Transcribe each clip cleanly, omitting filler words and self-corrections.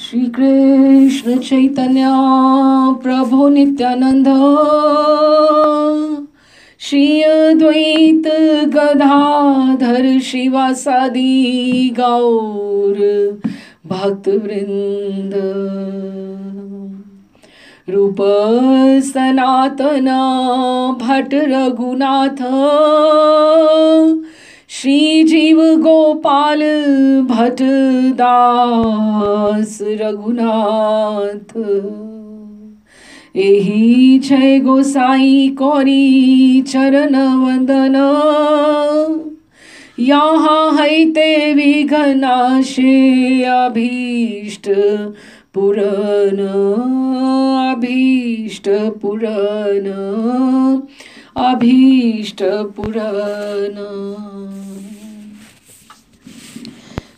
श्री कृष्ण चैतन्य प्रभु नित्यानंद श्री अद्वैत गदाधर शिवासादि गौर भक्त वृंद। रूप सनातन भट्ट रघुनाथ श्री जीव गोपाल भट्ट दास रघुनाथ। एहि जय गोसाई कौरी चरण वंदन यहाँ हैते विघ्नाशे अभीष्ट पुरन अभीष्ट पुरन अभीष्ट पुरन।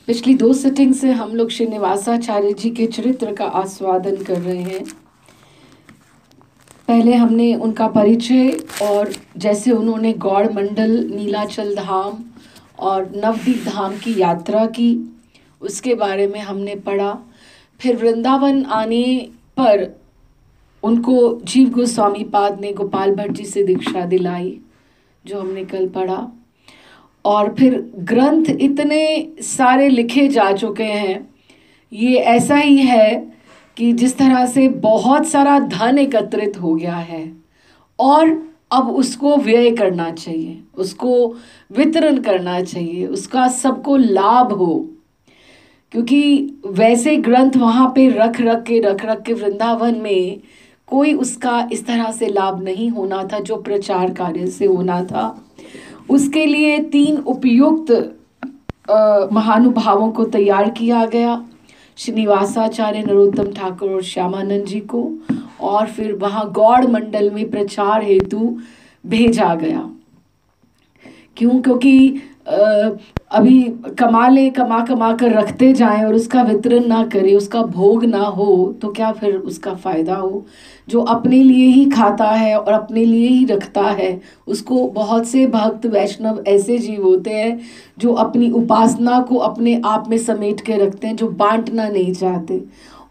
पिछली 2 सिटिंग से हम लोग श्रीनिवासाचार्य जी के चरित्र का आस्वादन कर रहे हैं। पहले हमने उनका परिचय और जैसे उन्होंने गौड़ मंडल, नीलाचल धाम और नवदीप धाम की यात्रा की उसके बारे में हमने पढ़ा। फिर वृंदावन आने पर उनको जीव गोस्वामी पाद ने गोपाल भट्ट जी से दीक्षा दिलाई, जो हमने कल पढ़ा। और फिर ग्रंथ इतने सारे लिखे जा चुके हैं, ये ऐसा ही है कि जिस तरह से बहुत सारा धन एकत्रित हो गया है और अब उसको व्यय करना चाहिए, उसको वितरण करना चाहिए, उसका सबको लाभ हो। क्योंकि वैसे ग्रंथ वहाँ पे रख रख के वृंदावन में कोई उसका इस तरह से लाभ नहीं होना था जो प्रचार कार्य से होना था। उसके लिए 3 उपयुक्त महानुभावों को तैयार किया गया, श्रीनिवासाचार्य, नरोत्तम ठाकुर और श्यामानंद जी को, और फिर वहाँ गौड़ मंडल में प्रचार हेतु भेजा गया। क्यों? क्योंकि अभी कमा कर रखते जाएं और उसका वितरण ना करें, उसका भोग ना हो तो क्या फिर उसका फायदा हो। जो अपने लिए ही खाता है और अपने लिए ही रखता है, उसको बहुत से भक्त वैष्णव ऐसे जीव होते हैं जो अपनी उपासना को अपने आप में समेट के रखते हैं, जो बांटना नहीं चाहते।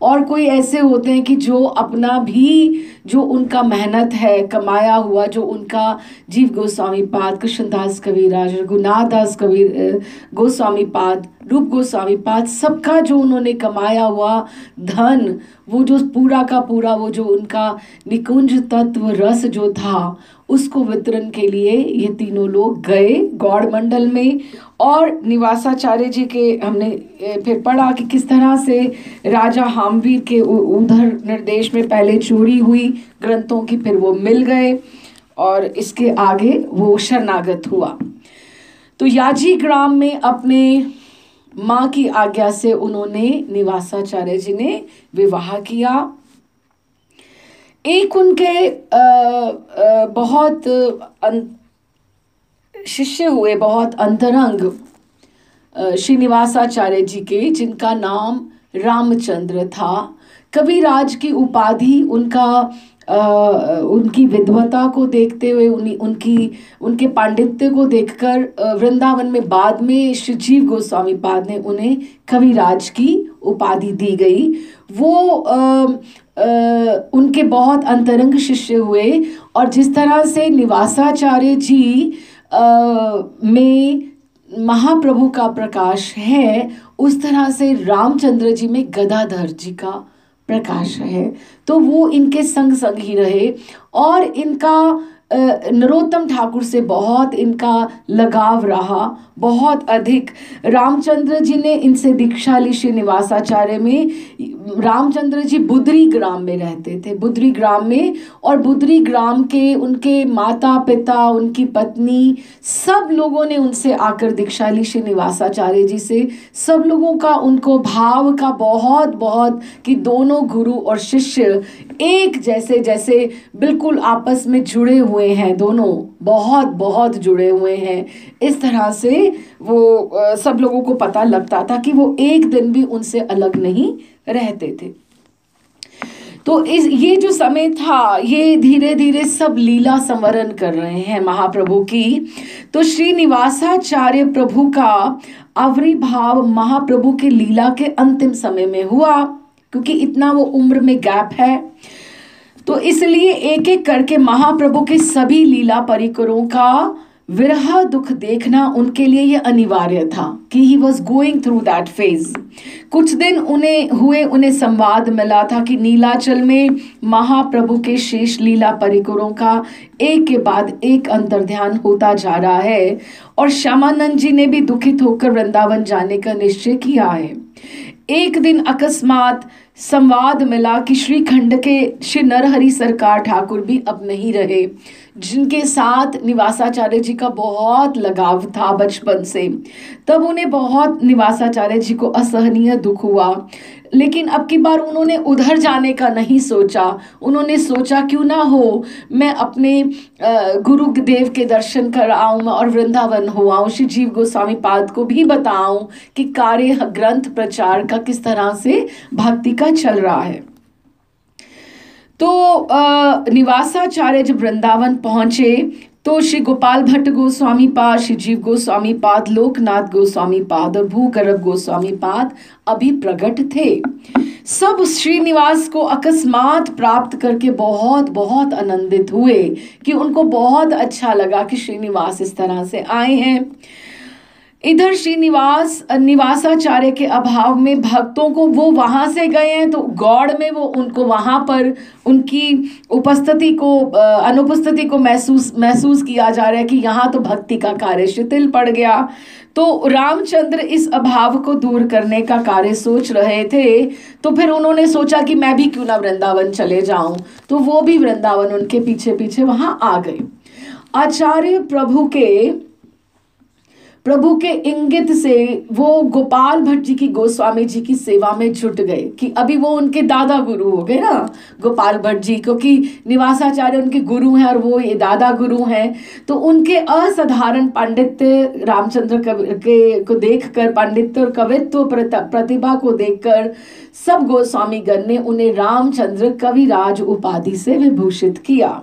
और कोई ऐसे होते हैं कि जो अपना भी, जो उनका मेहनत है कमाया हुआ, जो उनका जीव गोस्वामी पाद, कृष्णदास कविराज, रघुनाथ दास कबीर गोस्वामी पाद, रूप गोस्वामी पाद, सबका जो उन्होंने कमाया हुआ धन, वो जो पूरा का पूरा वो जो उनका निकुंज तत्व रस जो था, उसको वितरण के लिए ये तीनों लोग गए गौड़ मंडल में। और निवासाचार्य जी के हमने फिर पढ़ा कि किस तरह से राजा हामवीर के उधर निर्देश में पहले चोरी हुई ग्रंथों की, फिर वो मिल गए और इसके आगे वो शरणागत हुआ। तो याजी ग्राम में अपने माँ की आज्ञा से उन्होंने, निवासाचार्य जी ने विवाह किया। एक उनके बहुत शिष्य हुए, बहुत अंतरंग श्रीनिवासाचार्य जी के, जिनका नाम रामचंद्र था। कविराज की उपाधि उनकी विद्वता को देखते हुए, उनके पांडित्य को देखकर वृंदावन में बाद में श्री जीव गोस्वामी पाद ने उन्हें कविराज की उपाधि दी गई। वो उनके बहुत अंतरंग शिष्य हुए। और जिस तरह से निवासाचार्य जी में महाप्रभु का प्रकाश है, उस तरह से रामचंद्र जी में गदाधर जी का प्रकाश है। तो वो इनके संग संग ही रहे और इनका नरोत्तम ठाकुर से बहुत इनका लगाव रहा, बहुत अधिक। रामचंद्र जी ने इनसे दीक्षा ली श्रीनिवासाचार्य में। रामचंद्र जी बुद्री ग्राम में रहते थे, बुद्री ग्राम में, और बुद्री ग्राम के उनके माता पिता, उनकी पत्नी, सब लोगों ने उनसे आकर दीक्षा ली श्रीनिवासाचार्य जी से। सब लोगों का उनको भाव का बहुत बहुत कि दोनों गुरु और शिष्य एक जैसे, जैसे बिल्कुल आपस में जुड़े हुए हैं, दोनों बहुत बहुत जुड़े हुए हैं। इस तरह से वो सब लोगों को पता लगता था कि वो एक दिन भी उनसे अलग नहीं रहते थे। तो ये जो समय था, ये धीरे धीरे सब लीला संवरण कर रहे हैं महाप्रभु की। तो श्रीनिवासाचार्य प्रभु का आविर्भाव महाप्रभु के लीला के अंतिम समय में हुआ। क्योंकि इतना वो उम्र में गैप है। तो इसलिए एक एक करके महाप्रभु के सभी लीला परिकरों का विरह दुख देखना उनके लिए ये अनिवार्य था कि he was going through that phase. कुछ दिन उन्हें संवाद मिला था कि नीलाचल में महाप्रभु के शेष लीला परिकरों का एक के बाद एक अंतर्ध्यान होता जा रहा है, और श्यामानंद जी ने भी दुखित होकर वृंदावन जाने का निश्चय किया है। एक दिन अकस्मात संवाद मिला कि श्रीखंड के श्री नरहरि सरकार ठाकुर भी अब नहीं रहे, जिनके साथ निवासाचार्य जी का बहुत लगाव था बचपन से। तब उन्हें बहुत निवासाचार्य जी को असहनीय दुख हुआ, लेकिन अब की बार उन्होंने उधर जाने का नहीं सोचा। उन्होंने सोचा क्यों ना हो मैं अपने गुरुदेव के दर्शन कर आऊँ और वृंदावन हो आऊँ, श्री जीव गोस्वामी पाद को भी बताऊं कि कार्य ग्रंथ प्रचार का किस तरह से भक्ति का चल रहा है। तो निवासाचार्य जब वृंदावन पहुंचे तो श्री गोपाल भट्ट गोस्वामी पाद, श्री जीव गोस्वामी पाद, लोकनाथ गोस्वामी पाद और भूगर्भ गोस्वामी पाद अभी प्रकट थे। सब श्रीनिवास को अकस्मात प्राप्त करके बहुत बहुत आनंदित हुए कि उनको बहुत अच्छा लगा कि श्रीनिवास इस तरह से आए हैं। इधर निवासाचार्य के अभाव में भक्तों को, वो वहां से गए हैं तो गौड़ में वो उनको वहां पर उनकी उपस्थिति को अनुपस्थिति को महसूस किया जा रहा है कि यहाँ तो भक्ति का कार्य शिथिल पड़ गया। तो रामचंद्र इस अभाव को दूर करने का कार्य सोच रहे थे, तो फिर उन्होंने सोचा कि मैं भी क्यों ना वृंदावन चले जाऊं। तो वो भी वृंदावन उनके पीछे पीछे वहां आ गए। आचार्य प्रभु के इंगित से वो गोपाल भट्ट जी की गोस्वामी जी की सेवा में जुट गए कि अभी वो उनके दादा गुरु हो गए ना गोपाल भट्ट जी, क्योंकि निवासाचार्य उनके गुरु हैं और वो ये दादा गुरु हैं। तो उनके असाधारण पांडित्य रामचंद्र को देखकर, पांडित्य और कवित्व प्रतिभा को देखकर सब गोस्वामी गण ने उन्हें रामचंद्र कविराज उपाधि से विभूषित किया।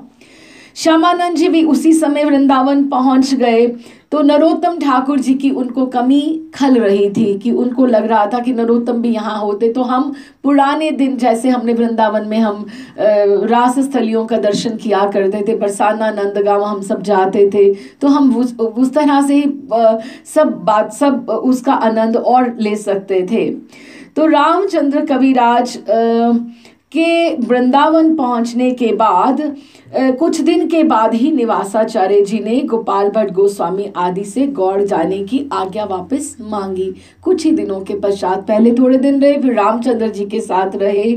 श्यामानंद जी भी उसी समय वृंदावन पहुंच गए। तो नरोत्तम ठाकुर जी की उनको कमी खल रही थी कि उनको लग रहा था कि नरोत्तम भी यहाँ होते तो हम पुराने दिन जैसे हमने वृंदावन में हम रास स्थलियों का दर्शन किया करते थे, बरसाना नंदगांव हम सब जाते थे, तो हम उस तरह से ही सब उसका आनंद और ले सकते थे। तो रामचंद्र कविराज के वृंदावन पहुंचने के बाद कुछ दिन के बाद ही निवासाचार्य जी ने गोपाल भट्ट गोस्वामी आदि से गौड़ जाने की आज्ञा वापस मांगी। कुछ ही दिनों के पश्चात, पहले थोड़े दिन रहे, फिर रामचंद्र जी के साथ रहे,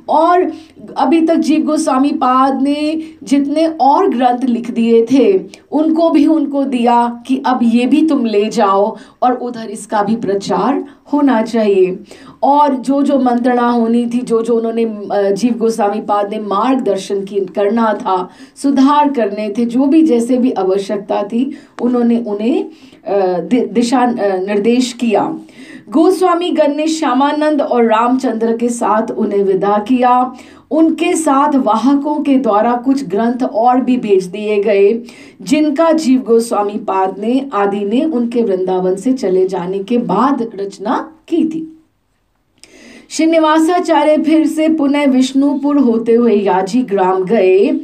और अभी तक जीव गोस्वामी पाद ने जितने और ग्रंथ लिख दिए थे उनको भी उनको दिया कि अब ये भी तुम ले जाओ और उधर इसका भी प्रचार होना चाहिए। और जो जो मंत्रणा होनी थी, जो जो उन्होंने जीव गोस्वामी पाद ने मार्गदर्शन करना था, सुधार करने थे, जो भी जैसे भी आवश्यकता थी उन्होंने उन्हें दिशा निर्देश किया। गोस्वामी गण ने श्यामानंद और रामचंद्र के साथ उन्हें विदा किया। उनके साथ वाहकों के द्वारा कुछ ग्रंथ और भी भेज दिए गए, जिनका जीव गोस्वामी पाद ने आदि ने उनके वृंदावन से चले जाने के बाद रचना की थी। श्रीनिवासाचार्य फिर से पुनः विष्णुपुर होते हुए याजी ग्राम गए,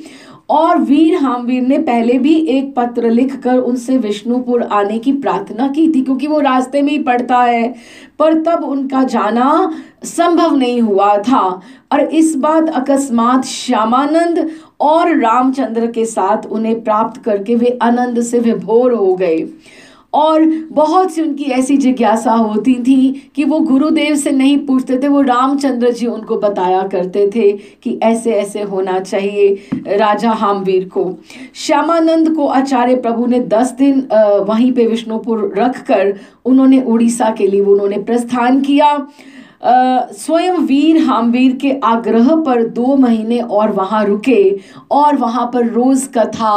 और वीर हामवीर ने पहले भी एक पत्र लिखकर उनसे विष्णुपुर आने की प्रार्थना की थी, क्योंकि वो रास्ते में ही पड़ता है, पर तब उनका जाना संभव नहीं हुआ था। और इस बात अकस्मात श्यामानंद और रामचंद्र के साथ उन्हें प्राप्त करके वे आनंद से विभोर हो गए। और बहुत सी उनकी ऐसी जिज्ञासा होती थी कि वो गुरुदेव से नहीं पूछते थे, वो रामचंद्र जी उनको बताया करते थे कि ऐसे ऐसे होना चाहिए राजा हामवीर को। श्यामानंद को आचार्य प्रभु ने 10 दिन वहीं पे विष्णुपुर रखकर उन्होंने उड़ीसा के लिए उन्होंने प्रस्थान किया। स्वयं वीर हामवीर के आग्रह पर 2 महीने और वहाँ रुके, और वहाँ पर रोज कथा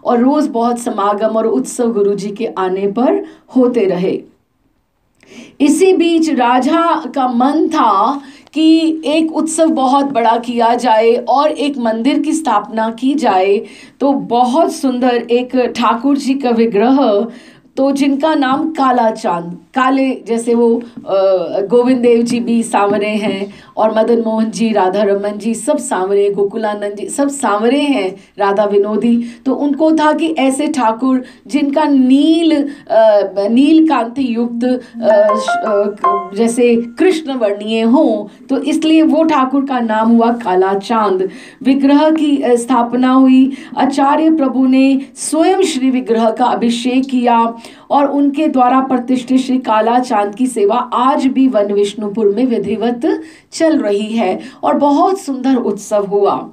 और रोज बहुत समागम और उत्सव गुरु जी के आने पर होते रहे। इसी बीच राजा का मन था कि एक उत्सव बहुत बड़ा किया जाए और एक मंदिर की स्थापना की जाए। तो बहुत सुंदर एक ठाकुर जी का विग्रह, तो जिनका नाम काला चांद, काले, जैसे वो गोविंद देव जी भी सांवरे हैं, और मदन मोहन जी, राधा रमन जी सब सांवरे, गोकुलानंद जी सब सांवरे हैं, राधा विनोदी। तो उनको था कि ऐसे ठाकुर जिनका नील कांति युक्त जैसे कृष्ण वर्णीय हो, तो इसलिए वो ठाकुर का नाम हुआ काला चांद। विग्रह की स्थापना हुई, आचार्य प्रभु ने स्वयं श्री विग्रह का अभिषेक किया और उनके द्वारा प्रतिष्ठित श्री काला चांद की सेवा आज भी वन विष्णुपुर में विधिवत चल रही है और बहुत सुंदर उत्सव हुआ।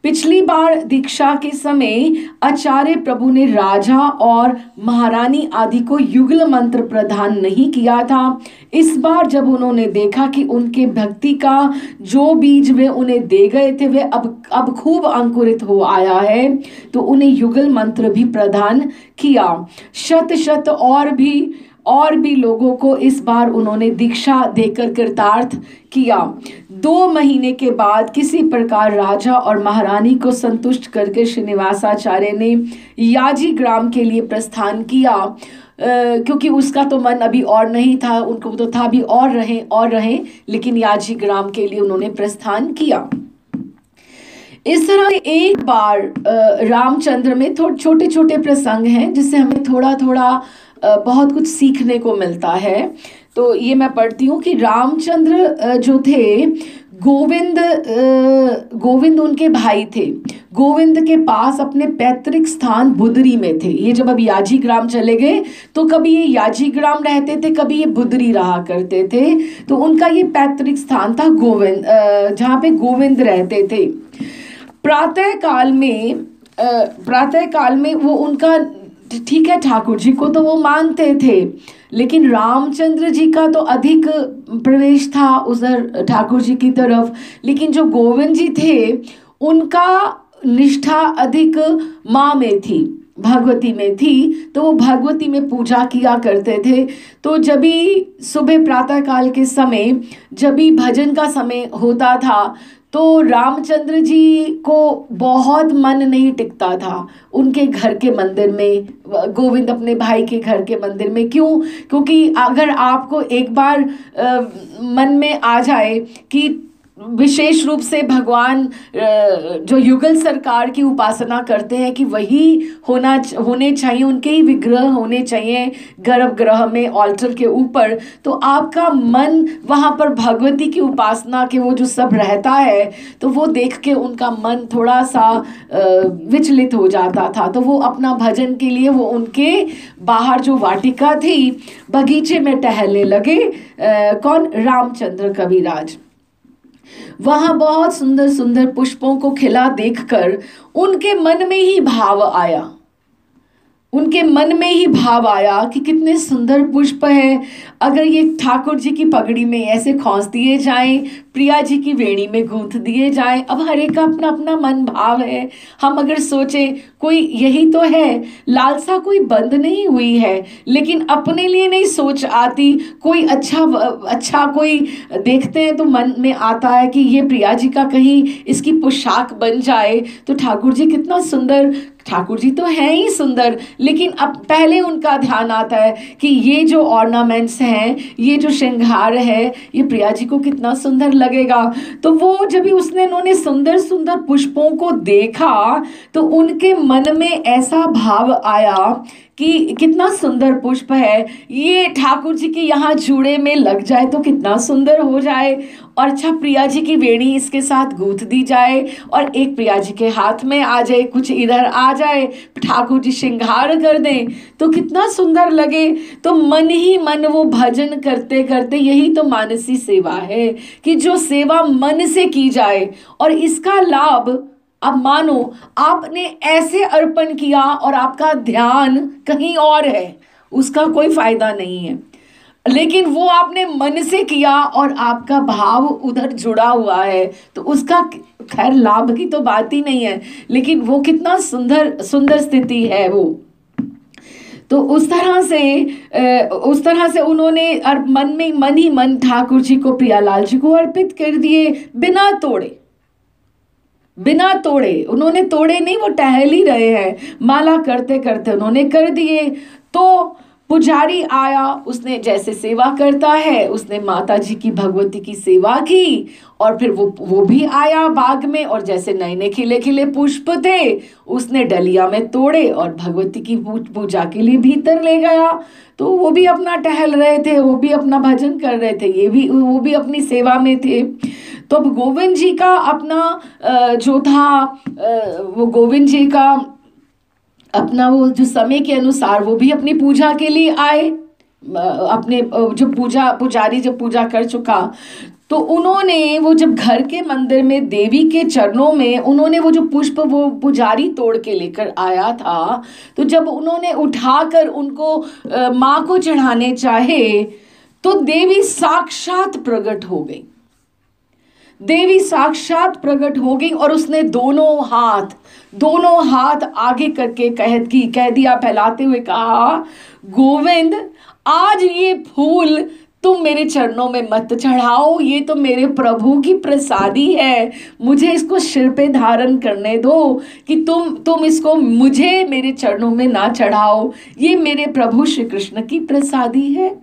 पिछली बार दीक्षा के समय आचार्य प्रभु ने राजा और महारानी आदि को युगल मंत्र प्रदान नहीं किया था। इस बार जब उन्होंने देखा कि उनके भक्ति का जो बीज वे उन्हें दे गए थे वे अब खूब अंकुरित हो आया है, तो उन्हें युगल मंत्र भी प्रदान किया। शत शत और भी लोगों को इस बार उन्होंने दीक्षा देकर कृतार्थ किया। 2 महीने के बाद किसी प्रकार राजा और महारानी को संतुष्ट करके श्रीनिवासाचार्य ने याजी ग्राम के लिए प्रस्थान किया, क्योंकि उसका तो मन अभी और नहीं था, उनको तो था भी और रहें, लेकिन याजी ग्राम के लिए उन्होंने प्रस्थान किया। इस तरह एक बार रामचंद्र में छोटे छोटे प्रसंग हैं जिससे हमें थोड़ा थोड़ा बहुत कुछ सीखने को मिलता है। तो ये मैं पढ़ती हूँ कि रामचंद्र जो थे, गोविंद उनके भाई थे। गोविंद के पास अपने पैतृक स्थान बुदरी में थे। ये जब अब याजी ग्राम चले गए तो कभी ये याजी ग्राम रहते थे, कभी ये बुदरी रहा करते थे। तो उनका ये पैतृक स्थान था गोविंद, जहाँ पे गोविंद रहते थे। प्रातः काल में वो उनका, ठीक है, ठाकुर जी को तो वो मानते थे, लेकिन रामचंद्र जी का तो अधिक प्रवेश था उधर ठाकुर जी की तरफ। लेकिन जो गोविंद जी थे उनका निष्ठा अधिक माँ में थी, भगवती में थी, तो वो भगवती में पूजा किया करते थे। तो जब भी सुबह प्रातः काल के समय जब भी भजन का समय होता था तो रामचंद्र जी को बहुत मन नहीं टिकता था उनके घर के मंदिर में, गोविंद अपने भाई के घर के मंदिर में। क्यों? क्योंकि अगर आपको एक बार मन में आ जाए कि विशेष रूप से भगवान जो युगल सरकार की उपासना करते हैं कि वही होने चाहिए, उनके ही विग्रह होने चाहिए गर्भगृह में, ऑल्टर के ऊपर, तो आपका मन वहाँ पर भगवती की उपासना के वो जो सब रहता है, तो वो देख के उनका मन थोड़ा सा विचलित हो जाता था। तो वो अपना भजन के लिए वो उनके बाहर जो वाटिका थी, बगीचे में टहलने लगे। कौन? रामचंद्र कविराज। वहां बहुत सुंदर सुंदर पुष्पों को खिला देखकर उनके मन में ही भाव आया, उनके मन में ही भाव आया कि कितने सुंदर पुष्प है। अगर ये ठाकुर जी की पगड़ी में ऐसे खौंस दिए जाएं, प्रिया जी की वेणी में गूंथ दिए जाएं। अब हर एक का अपना अपना मन भाव है। हम अगर सोचें, कोई यही तो है, लालसा कोई बंद नहीं हुई है, लेकिन अपने लिए नहीं सोच आती। कोई अच्छा कोई देखते हैं तो मन में आता है कि ये प्रिया जी का कहीं इसकी पोशाक बन जाए। तो ठाकुर जी कितना सुंदर, ठाकुर जी तो हैं ही सुंदर, लेकिन अब पहले उनका ध्यान आता है कि ये जो ऑर्नामेंट्स हैं, ये जो श्रृंगार है, ये प्रिया जी को कितना सुंदर लगेगा। तो वो जब भी उन्होंने सुंदर सुंदर पुष्पों को देखा तो उनके मन में ऐसा भाव आया कि कितना सुंदर पुष्प है, ये ठाकुर जी के यहाँ जूड़े में लग जाए तो कितना सुंदर हो जाए, और अच्छा प्रिया जी की वेणी इसके साथ गूंथ दी जाए और एक प्रिया जी के हाथ में आ जाए, कुछ इधर आ जाए, ठाकुर जी श्रृंगार कर दें तो कितना सुंदर लगे। तो मन ही मन वो भजन करते करते, यही तो मानसी सेवा है कि जो सेवा मन से की जाए, और इसका लाभ, अब मानो आपने ऐसे अर्पण किया और आपका ध्यान कहीं और है, उसका कोई फायदा नहीं है, लेकिन वो आपने मन से किया और आपका भाव उधर जुड़ा हुआ है, तो उसका खैर लाभ की तो बात ही नहीं है, लेकिन वो कितना सुंदर स्थिति है वो। तो उस तरह से उन्होंने मन ही मन ठाकुर जी को, प्रियालाल जी को अर्पित कर दिए, बिना तोड़े। उन्होंने तोड़े नहीं, वो टहल ही रहे हैं, माला करते करते उन्होंने कर दिए। तो पुजारी आया, उसने जैसे सेवा करता है उसने माता जी की भगवती की सेवा की, और फिर वो भी आया बाग में, और जैसे नए नए खिले खिले पुष्प थे उसने डलिया में तोड़े और भगवती की पूजा के लिए भीतर ले गया। तो वो भी अपना टहल रहे थे, वो भी अपना भजन कर रहे थे, वो भी अपनी सेवा में थे। तो अब गोविंद जी का अपना जो था, वो गोविंद जी का अपना वो जो समय के अनुसार वो भी अपनी पूजा के लिए आए। अपने जो पुजारी जब पूजा कर चुका, तो उन्होंने वो जब घर के मंदिर में देवी के चरणों में उन्होंने वो जो पुष्प वो पुजारी तोड़ के लेकर आया था, तो जब उन्होंने उठाकर उनको माँ को चढ़ाने चाहे तो देवी साक्षात प्रकट हो गई। देवी साक्षात प्रकट हो गई और उसने दोनों हाथ आगे करके कह दिया, फैलाते हुए कहा, गोविंद आज ये फूल तुम मेरे चरणों में मत चढ़ाओ, ये तो मेरे प्रभु की प्रसादी है, मुझे इसको सिर पे धारण करने दो, कि तुम इसको मुझे मेरे चरणों में ना चढ़ाओ, ये मेरे प्रभु श्री कृष्ण की प्रसादी है,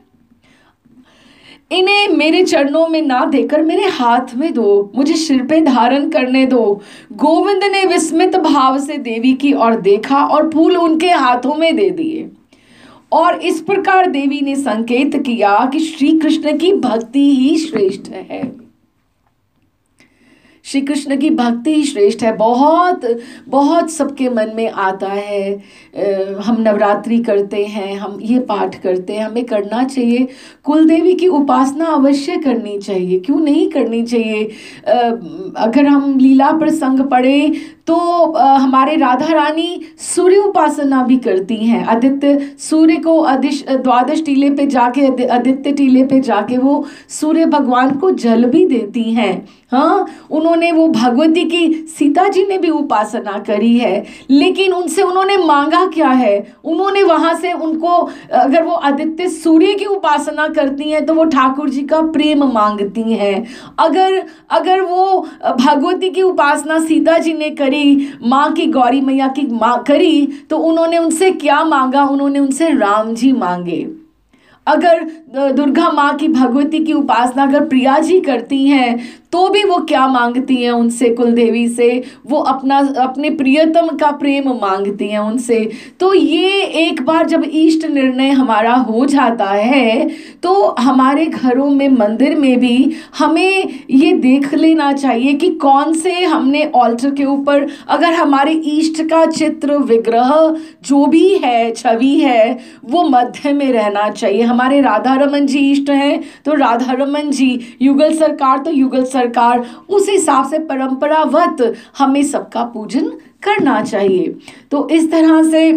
इन्हें मेरे चरणों में ना देकर मेरे हाथ में दो, मुझे सिर पे धारण करने दो। गोविंद ने विस्मित भाव से देवी की ओर देखा और फूल उनके हाथों में दे दिए, और इस प्रकार देवी ने संकेत किया कि श्री कृष्ण की भक्ति ही श्रेष्ठ है। श्री कृष्ण की भक्ति ही श्रेष्ठ है। बहुत बहुत सबके मन में आता है, हम नवरात्रि करते हैं, हम ये पाठ करते हैं, हमें करना चाहिए, कुल देवी की उपासना अवश्य करनी चाहिए, क्यों नहीं करनी चाहिए। अगर हम लीला प्रसंग पढ़े तो हमारे राधा रानी सूर्य उपासना भी करती हैं। आदित्य सूर्य को द्वादश टीले पे जाके, आदित्य टीले पे जाके वो सूर्य भगवान को जल भी देती हैं। हाँ, उन्होंने वो भगवती की, सीता जी ने भी उपासना करी है, लेकिन उनसे उन्होंने मांगा क्या है, उन्होंने वहां से उनको, अगर वो आदित्य सूर्य की उपासना करती हैं तो वो ठाकुर जी का प्रेम मांगती हैं। अगर वो भगवती की उपासना सीता जी ने करी, माँ की, गौरी मैया की माँ करी, तो उन्होंने उनसे क्या मांगा, उन्होंने उनसे राम जी मांगे। अगर दुर्गा माँ की, भगवती की उपासना अगर प्रिया जी करती हैं तो भी वो क्या मांगती हैं उनसे, कुलदेवी से, वो अपने प्रियतम का प्रेम मांगती हैं उनसे। तो ये एक बार जब इष्ट निर्णय हमारा हो जाता है तो हमारे घरों में, मंदिर में भी हमें ये देख लेना चाहिए कि कौन से हमने ऑल्टर के ऊपर, अगर हमारे इष्ट का चित्र, विग्रह जो भी है, छवि है, वो मध्य में रहना चाहिए। हमारे राधा रमन जी इष्ट हैं तो राधा रमन जी, युगल सरकार तो युगल सरकार, उस हिसाब से परंपरावत हमें सबका पूजन करना चाहिए। तो इस तरह से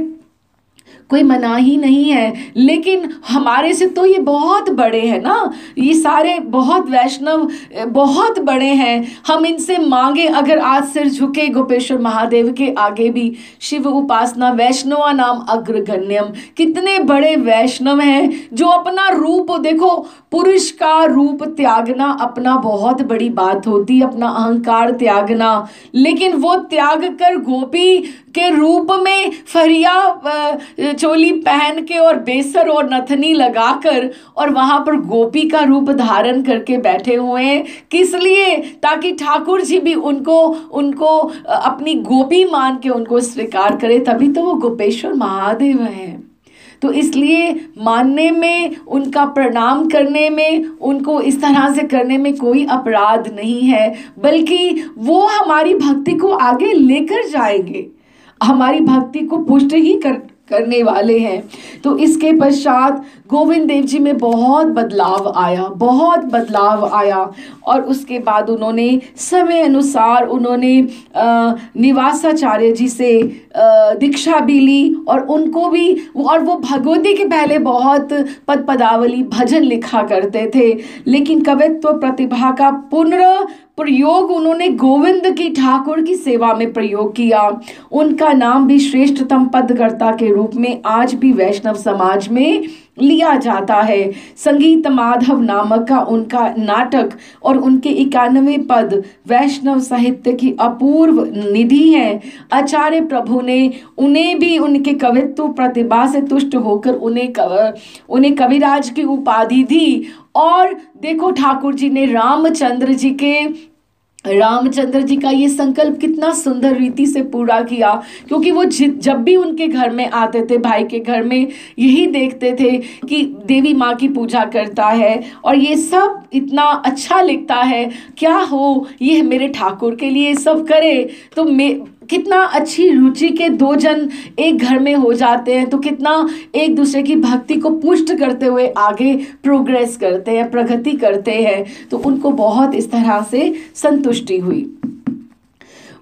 कोई मनाही नहीं है, लेकिन हमारे से तो ये बहुत बड़े हैं ना, ये सारे बहुत वैष्णव बहुत बड़े हैं, हम इनसे मांगे, अगर आज सिर झुके गोपेश्वर महादेव के आगे भी, शिव उपासना वैष्णवा नाम अग्रगण्यम, कितने बड़े वैष्णव हैं जो अपना रूप, देखो पुरुष का रूप त्यागना अपना बहुत बड़ी बात होती है, अपना अहंकार त्यागना, लेकिन वो त्याग कर गोपी के रूप में फरिया चोली पहन के और बेसर और नथनी लगाकर और वहां पर गोपी का रूप धारण करके बैठे हुए हैं। किस लिए? ताकि ठाकुर जी भी उनको अपनी गोपी मान के उनको स्वीकार करे, तभी तो वो गोपेश्वर महादेव हैं। तो इसलिए मानने में, उनका प्रणाम करने में, उनको इस तरह से करने में कोई अपराध नहीं है, बल्कि वो हमारी भक्ति को आगे लेकर जाएंगे, हमारी भक्ति को पुष्ट ही करने वाले हैं। तो इसके पश्चात गोविंद देव जी में बहुत बदलाव आया, और उसके बाद उन्होंने समय अनुसार उन्होंने निवासाचार्य जी से दीक्षा भी ली, और उनको भी, और वो भगवती के पहले बहुत पद पदावली भजन लिखा करते थे, लेकिन कवित्व प्रतिभा का प्रयोग उन्होंने गोविंद की, ठाकुर की सेवा में प्रयोग किया। उनका नाम भी श्रेष्ठतम पदकर्ता के रूप में आज भी वैष्णव समाज में लिया जाता है। संगीत माधव नामक का उनका नाटक और उनके 91 पद वैष्णव साहित्य की अपूर्व निधि है। आचार्य प्रभु ने उन्हें भी उनके कवित्व प्रतिभा से तुष्ट होकर उन्हें कविराज की उपाधि दी। और देखो ठाकुर जी ने रामचंद्र जी का ये संकल्प कितना सुंदर रीति से पूरा किया, क्योंकि वो जब भी उनके घर में आते थे, भाई के घर में, यही देखते थे कि देवी माँ की पूजा करता है और ये सब इतना अच्छा लिखता है, क्या हो ये मेरे ठाकुर के लिए सब करे। तो कितना अच्छी रुचि के दो जन एक घर में हो जाते हैं, तो कितना एक दूसरे की भक्ति को पुष्ट करते हुए आगे प्रोग्रेस करते हैं, प्रगति करते हैं। तो उनको बहुत इस तरह से संतुष्टि हुई।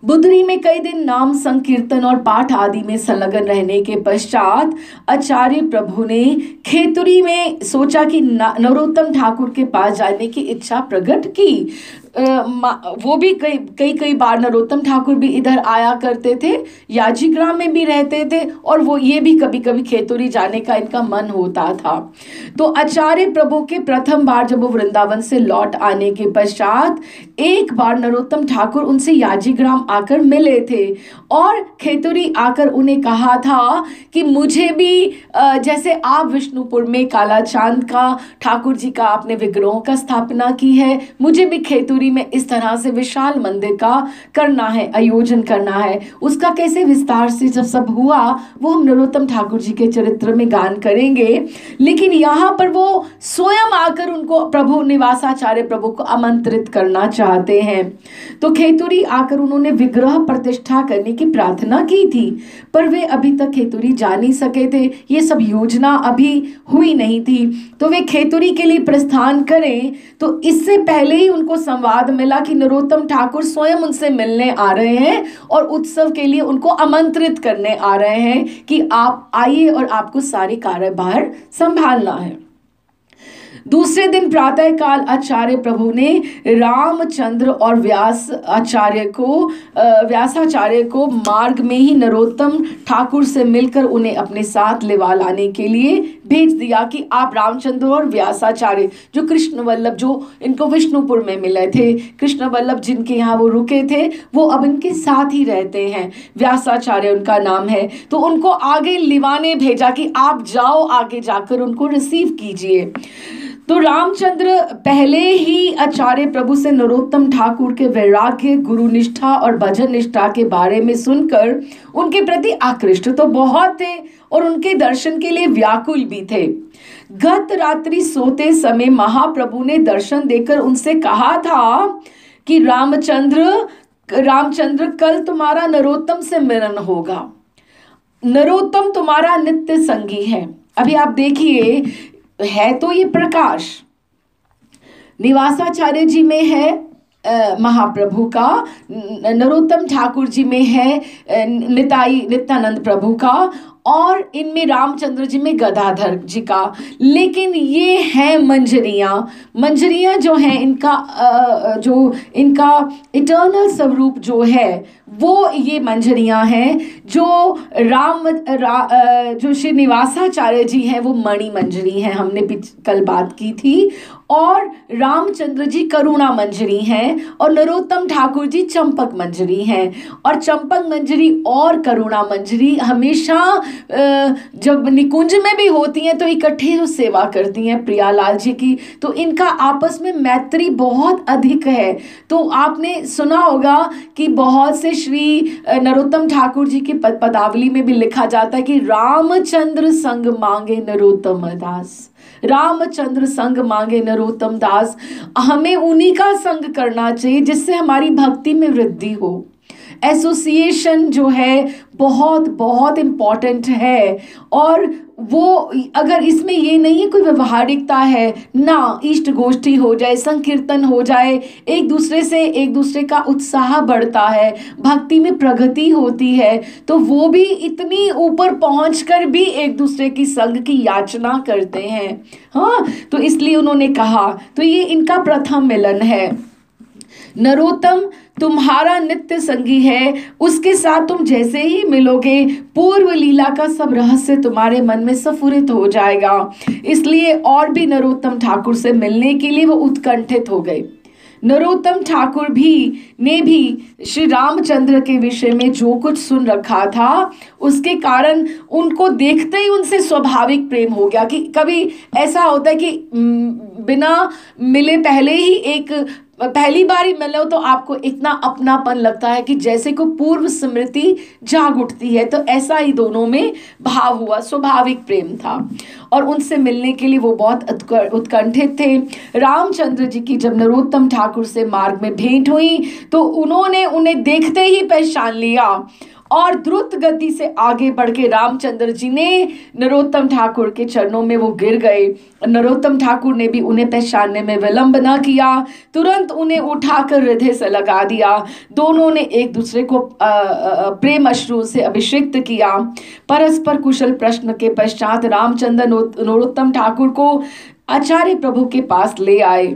बुधरी में कई दिन नाम संकीर्तन और पाठ आदि में संलग्न रहने के पश्चात आचार्य प्रभु ने खेतुरी में सोचा कि नरोत्तम ठाकुर के पास जाने की इच्छा प्रकट की। वो भी कई बार नरोत्तम ठाकुर भी इधर आया करते थे, याजीग्राम में भी रहते थे, और वो ये भी कभी कभी खेतुरी जाने का इनका मन होता था। तो आचार्य प्रभु के प्रथम बार जब वो वृंदावन से लौट आने के पश्चात एक बार नरोत्तम ठाकुर उनसे याजीग्राम आकर मिले थे और खेतुरी आकर उन्हें कहा था कि मुझे भी जैसे आप विष्णुपुर में काला चांद का ठाकुर जी का आपने विग्रहों का स्थापना की है, मुझे भी खेतुरी में इस तरह से विशाल मंदिर का करना है, आयोजन करना है। उसका कैसे विस्तार से जब सब हुआ वो हम नरोत्तम ठाकुर जी के चरित्र में गान करेंगे, लेकिन यहाँ पर वो स्वयं आकर उनको प्रभु निवासाचार्य प्रभु को आमंत्रित करना चाहते हैं। तो खेतुरी आकर उन्होंने विग्रह प्रतिष्ठा करने की प्रार्थना की थी, पर वे अभी तक खेतुरी जा नहीं सके थे, ये सब योजना अभी हुई नहीं थी। तो वे खेतुरी के लिए प्रस्थान करें तो इससे पहले ही उनको संवाद मिला कि नरोत्तम ठाकुर स्वयं उनसे मिलने आ रहे हैं और उत्सव के लिए उनको आमंत्रित करने आ रहे हैं कि आप आइए और आपको सारे कार्यभार संभालना है। दूसरे दिन प्रातः काल आचार्य प्रभु ने रामचंद्र और व्यासाचार्य को मार्ग में ही नरोत्तम ठाकुर से मिलकर उन्हें अपने साथ लेवा लाने के लिए भेज दिया कि आप रामचंद्र और व्यासाचार्य जो कृष्ण वल्लभ जो इनको विष्णुपुर में मिले थे, कृष्ण वल्लभ जिनके यहाँ वो रुके थे, वो अब इनके साथ ही रहते हैं, व्यासाचार्य उनका नाम है। तो उनको आगे लिवाने भेजा कि आप जाओ, आगे जाकर उनको रिसीव कीजिए। तो रामचंद्र पहले ही आचार्य प्रभु से नरोत्तम ठाकुर के वैराग्य, गुरु निष्ठा और भजन निष्ठा के बारे में सुनकर उनके प्रति आकृष्ट तो बहुत थे और उनके दर्शन के लिए व्याकुल भी थे। गत रात्रि सोते समय महाप्रभु ने दर्शन देकर उनसे कहा था कि रामचंद्र कल तुम्हारा नरोत्तम से मिलन होगा। नरोत्तम तुम्हारा नित्य संगी है। अभी आप देखिए, है तो ये प्रकाश निवासाचार्य जी में है महाप्रभु का, नरोत्तम ठाकुर जी में है नित्यानंद प्रभु का, और इनमें रामचंद्र जी में गदाधर जी का। लेकिन ये है मंजरियाँ जो हैं इनका इटर्नल स्वरूप जो है वो ये मंजरियाँ हैं। जो जो श्री निवासाचार्य जी हैं वो मणि मंजरी हैं, हमने कल बात की थी, और रामचंद्र जी करुणा मंजरी हैं और नरोत्तम ठाकुर जी चंपक मंजरी हैं। और चंपक मंजरी और करुणा मंजरी हमेशा जब निकुंज में भी होती हैं तो इकट्ठे सेवा करती हैं प्रियालाल जी की। तो इनका आपस में मैत्री बहुत अधिक है। तो आपने सुना होगा कि बहुत से श्री नरोत्तम ठाकुर जी की पदावली में भी लिखा जाता है कि रामचंद्र संग मांगे नरोत्तम दास, रामचंद्र संग मांगे नरोत्तम दास। हमें उन्हीं का संग करना चाहिए जिससे हमारी भक्ति में वृद्धि हो। एसोसिएशन जो है बहुत बहुत इम्पॉर्टेंट है, और वो अगर इसमें ये नहीं है कोई व्यवहारिकता है ना, इष्ट गोष्ठी हो जाए, संकीर्तन हो जाए, एक दूसरे का उत्साह बढ़ता है, भक्ति में प्रगति होती है, तो वो भी इतनी ऊपर पहुंचकर भी एक दूसरे की संग की याचना करते हैं। हाँ, तो इसलिए उन्होंने कहा, तो ये इनका प्रथम मिलन है। नरोत्तम तुम्हारा नित्य संगी है, उसके साथ तुम जैसे ही मिलोगे पूर्व लीला का सब रहस्य तुम्हारे मन में स्फुरित हो जाएगा। इसलिए और भी नरोत्तम ठाकुर से मिलने के लिए वो उत्कंठित हो गए। नरोत्तम ठाकुर ने भी श्री रामचंद्र के विषय में जो कुछ सुन रखा था उसके कारण उनको देखते ही उनसे स्वाभाविक प्रेम हो गया। कि कभी ऐसा होता है कि बिना मिले पहले ही पहली बार ही मिलो तो आपको इतना अपनापन लगता है कि जैसे को पूर्व स्मृति जाग उठती है। तो ऐसा ही दोनों में भाव हुआ, स्वाभाविक प्रेम था और उनसे मिलने के लिए वो बहुत उत्कंठित थे। रामचंद्र जी की जब नरोत्तम ठाकुर से मार्ग में भेंट हुई तो उन्होंने उन्हें देखते ही पहचान लिया और द्रुत गति से आगे बढ़ के रामचंद्र जी ने नरोत्तम ठाकुर के चरणों में वो गिर गए। नरोत्तम ठाकुर ने भी उन्हें पहचानने में विलंब न किया, तुरंत उन्हें उठाकर हृदय से लगा दिया। दोनों ने एक दूसरे को प्रेम अश्रु से अभिषिक्त किया। परस्पर कुशल प्रश्न के पश्चात रामचंद्र नरोत्तम ठाकुर को आचार्य प्रभु के पास ले आए।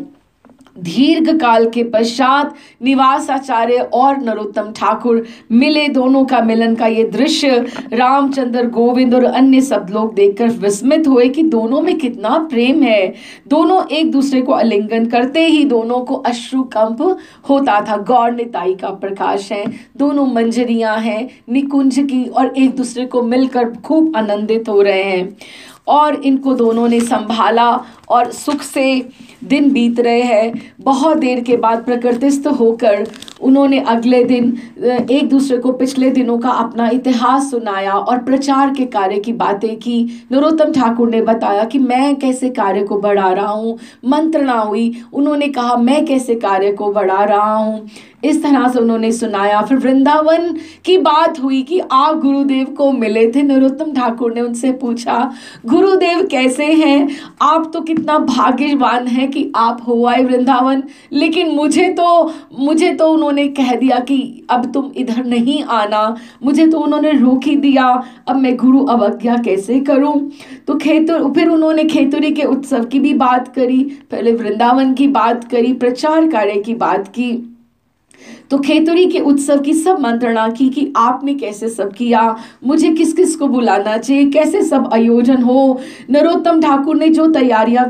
दीर्घ काल के पश्चात निवास आचार्य और नरोत्तम ठाकुर मिले। दोनों का मिलन का ये दृश्य रामचंद्र, गोविंद और अन्य सब लोग देखकर विस्मित हुए कि दोनों में कितना प्रेम है। दोनों एक दूसरे को आलिंगन करते ही दोनों को अश्रुकंप होता था। गौर निताई का प्रकाश है, दोनों मंजरियां हैं निकुंज की और एक दूसरे को मिलकर खूब आनंदित हो रहे हैं और इनको दोनों ने संभाला और सुख से दिन बीत रहे हैं। बहुत देर के बाद प्रकृतिस्थ होकर उन्होंने अगले दिन एक दूसरे को पिछले दिनों का अपना इतिहास सुनाया और प्रचार के कार्य की बातें की। नरोत्तम ठाकुर ने बताया कि मैं कैसे कार्य को बढ़ा रहा हूँ, मंत्रणा हुई, उन्होंने कहा मैं कैसे कार्य को बढ़ा रहा हूँ। इस तरह से उन्होंने सुनाया। फिर वृंदावन की बात हुई कि आप गुरुदेव को मिले थे। नरोत्तम ठाकुर ने उनसे पूछा गुरुदेव कैसे हैं, आप तो कितना भाग्यवान है कि आप हो आए वृंदावन, लेकिन मुझे तो उन्होंने कह दिया कि अब तुम इधर नहीं आना, मुझे तो उन्होंने रोक ही दिया, अब मैं गुरु अवज्ञा कैसे करूं। तो फिर उन्होंने खेतुरी के उत्सव की भी बात करी, पहले वृंदावन की बात करी, प्रचार कार्य की बात की, तो खेतुरी के उत्सव की सब मंत्रणा की कि आपने कैसे सब किया, मुझे किस किस को बुलाना चाहिए, कैसे सब आयोजन हो। नरोत्तम ठाकुर ने जो तैयारियां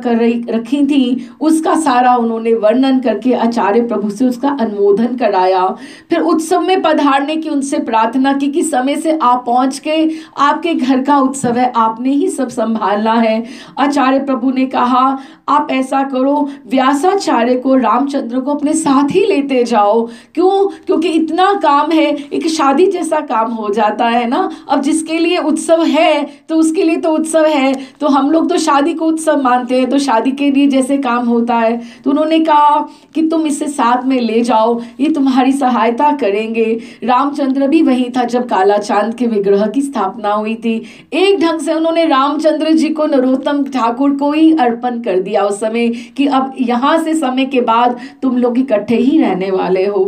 रखी थी उसका सारा उन्होंने वर्णन करके आचार्य प्रभु से उसका अनुमोदन कराया। फिर उत्सव में पधारने की उनसे प्रार्थना की कि समय से आप पहुंच के, आपके घर का उत्सव है, आपने ही सब संभालना है। आचार्य प्रभु ने कहा आप ऐसा करो, व्यासाचार्य को, रामचंद्र को अपने साथ ही लेते जाओ। क्यों? क्योंकि इतना काम है, एक शादी जैसा काम हो जाता है ना। अब जिसके लिए उत्सव है तो उसके लिए तो उत्सव है, तो हम लोग तो शादी को उत्सव मानते हैं, तो शादी के लिए जैसे काम होता है। तो उन्होंने कहा कि तुम इसे साथ में ले जाओ, ये तुम्हारी सहायता करेंगे। रामचंद्र भी वहीं था जब काला चांद के विग्रह की स्थापना हुई थी। एक ढंग से उन्होंने रामचंद्र जी को नरोत्तम ठाकुर को ही अर्पण कर दिया उस समय कि अब यहाँ से समय के बाद तुम लोग इकट्ठे ही रहने वाले हो।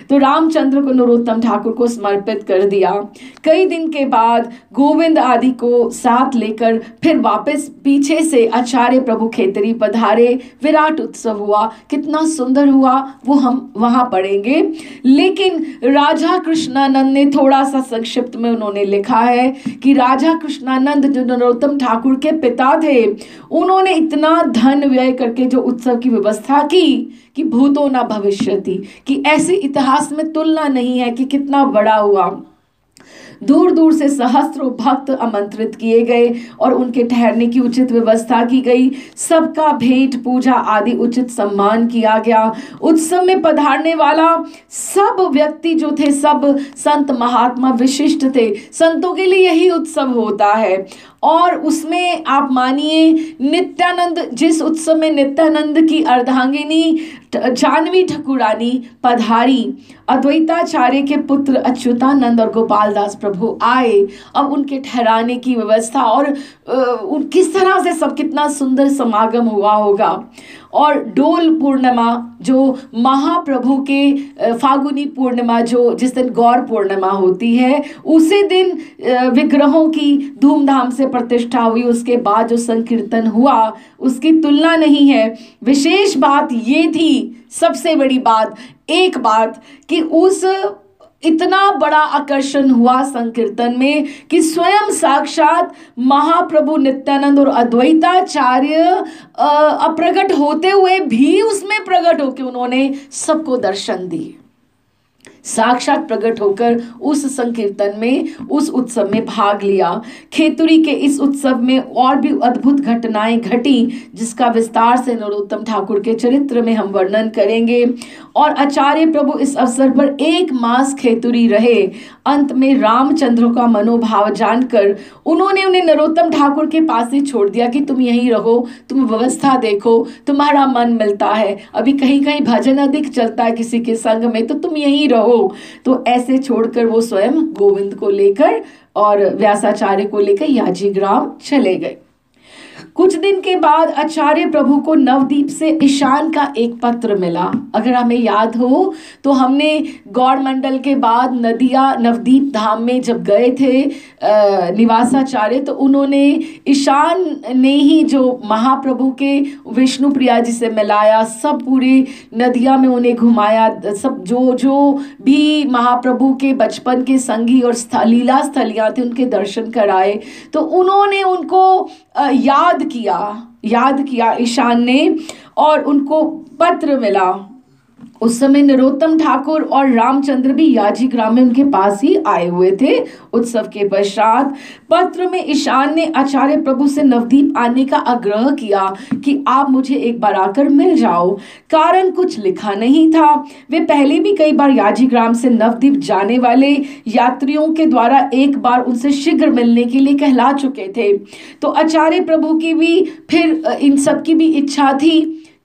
तो रामचंद्र को नरोत्तम ठाकुर को समर्पित कर दिया। कई दिन के बाद गोविंद आदि को साथ लेकर फिर वापस पीछे से आचार्य प्रभु खेतरी पधारे। विराट उत्सव हुआ, कितना सुंदर हुआ वो हम वहां पढ़ेंगे। लेकिन राजा कृष्णानंद ने थोड़ा सा संक्षिप्त में उन्होंने लिखा है कि राजा कृष्णानंद जो नरोत्तम ठाकुर के पिता थे, उन्होंने इतना धन व्यय करके जो उत्सव की व्यवस्था की कि भूतो न भविष्यति, कि ऐसे इतिहास में तुलना नहीं है कि कितना बड़ा हुआ। दूर दूर से सहस्त्रों भक्त आमंत्रित किए गए और उनके ठहरने की उचित व्यवस्था की गई। सबका भेंट पूजा आदि उचित सम्मान किया गया। उत्सव में पधारने वाला सब व्यक्ति जो थे सब संत महात्मा विशिष्ट थे। संतों के लिए यही उत्सव होता है। और उसमें आप मानिए नित्यानंद, जिस उत्सव में नित्यानंद की अर्धांगिनी जानवी ठाकुरानी पधारी, अद्वैताचार्य के पुत्र अच्युतानंद और गोपाल दास प्रभु आए। अब उनके ठहराने की व्यवस्था और किस तरह से सब कितना सुंदर समागम हुआ होगा। और डोल पूर्णिमा जो महाप्रभु के फागुनी पूर्णिमा जो जिस दिन गौर पूर्णिमा होती है, उसी दिन विग्रहों की धूमधाम से प्रतिष्ठा हुई। उसके बाद जो संकीर्तन हुआ उसकी तुलना नहीं है। विशेष बात ये थी सबसे बड़ी बात, एक बात कि उस इतना बड़ा आकर्षण हुआ संकीर्तन में कि स्वयं साक्षात महाप्रभु नित्यानंद और अद्वैताचार्य अप्रगट होते हुए भी उसमें प्रकट होकर उन्होंने सबको दर्शन दिए। साक्षात प्रकट होकर उस संकीर्तन में, उस उत्सव में भाग लिया। खेतुरी के इस उत्सव में और भी अद्भुत घटनाएं घटी, जिसका विस्तार से नरोत्तम ठाकुर के चरित्र में हम वर्णन करेंगे। और आचार्य प्रभु इस अवसर पर 1 मास खेतुरी रहे। अंत में रामचंद्र का मनोभाव जानकर उन्होंने उन्हें नरोत्तम ठाकुर के पास ही छोड़ दिया कि तुम यहीं रहो, तुम व्यवस्था देखो, तुम्हारा मन मिलता है, अभी कहीं कहीं भजन अधिक चलता है किसी के संग में, तो तुम यहीं रहो। तो ऐसे छोड़कर वो स्वयं गोविंद को लेकर और व्यासाचार्य को लेकर याजी ग्राम चले गए। कुछ दिन के बाद आचार्य प्रभु को नवदीप से ईशान का एक पत्र मिला। अगर हमें याद हो तो हमने गौड़ मंडल के बाद नदिया नवदीप धाम में जब गए थे निवासाचार्य, तो उन्होंने ईशान ने ही जो महाप्रभु के विष्णु प्रिया जी से मिलाया, सब पूरी नदिया में उन्हें घुमाया, सब जो जो भी महाप्रभु के बचपन के संगी और लीला स्थलियाँ थे उनके दर्शन कराए। तो उन्होंने उनको याद किया ईशान ने, और उनको पत्र मिला। उस समय नरोत्तम ठाकुर और रामचंद्र भी याजी ग्राम में उनके पास ही आए हुए थे। उत्सव के पश्चात पत्र में ईशान ने आचार्य प्रभु से नवदीप आने का आग्रह किया कि आप मुझे एक बार आकर मिल जाओ। कारण कुछ लिखा नहीं था। वे पहले भी कई बार याजी ग्राम से नवदीप जाने वाले यात्रियों के द्वारा एक बार उनसे शीघ्र मिलने के लिए कहला चुके थे। तो आचार्य प्रभु की भी फिर इन सब की भी इच्छा थी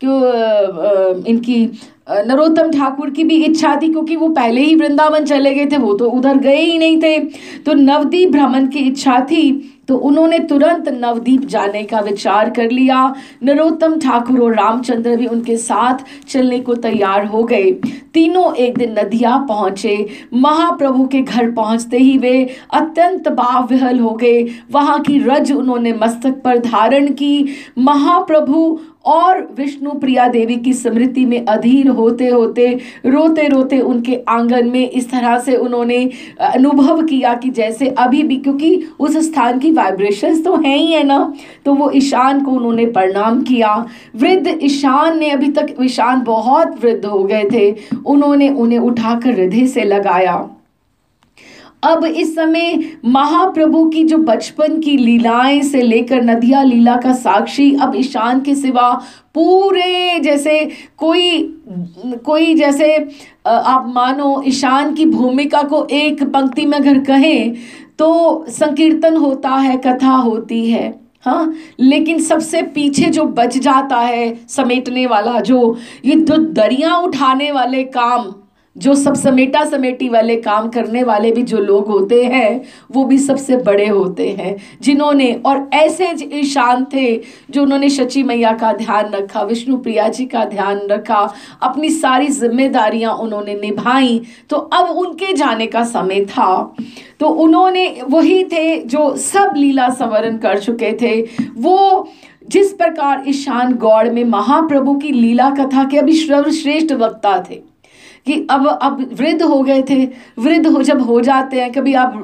कि इनकी नरोत्तम ठाकुर की भी इच्छा थी, क्योंकि वो पहले ही वृंदावन चले गए थे, वो तो उधर गए ही नहीं थे। तो नवदीप भ्रमण की इच्छा थी, तो उन्होंने तुरंत नवदीप जाने का विचार कर लिया। नरोत्तम ठाकुर और रामचंद्र भी उनके साथ चलने को तैयार हो गए। तीनों एक दिन नदिया पहुंचे। महाप्रभु के घर पहुंचते ही वे अत्यंत भाव विह्वल हो गए। वहां की रज उन्होंने मस्तक पर धारण की। महाप्रभु और विष्णु प्रिया देवी की स्मृति में अधीर होते होते रोते रोते उनके आंगन में इस तरह से उन्होंने अनुभव किया कि जैसे अभी भी, क्योंकि उस स्थान की वाइब्रेशंस तो हैं ही है ना, तो वो ईशान को उन्होंने प्रणाम किया। वृद्ध ईशान ने, अभी तक ईशान बहुत वृद्ध हो गए थे, उन्होंने उन्हें उठाकर हृदय से लगाया। अब इस समय महाप्रभु की जो बचपन की लीलाएं से लेकर नदिया लीला का साक्षी अब ईशान के सिवा पूरे, जैसे कोई जैसे आप मानो ईशान की भूमिका को एक पंक्ति में अगर कहें तो संकीर्तन होता है, कथा होती है, हाँ, लेकिन सबसे पीछे जो बच जाता है समेटने वाला, जो ये दो दरियां उठाने वाले काम, जो सब समेटा समेटी वाले काम करने वाले भी जो लोग होते हैं वो भी सबसे बड़े होते हैं, जिन्होंने, और ऐसे ईशान थे जो उन्होंने शची मैया का ध्यान रखा, विष्णु प्रिया जी का ध्यान रखा, अपनी सारी जिम्मेदारियां उन्होंने निभाई। तो अब उनके जाने का समय था। तो उन्होंने, वही थे जो सब लीला संवरण कर चुके थे। वो जिस प्रकार ईशान गौड़ में महाप्रभु की लीला कथा के अभी सर्वश्रेष्ठ वक्ता थे कि अब वृद्ध हो गए थे। वृद्ध जब हो जाते हैं, कभी आप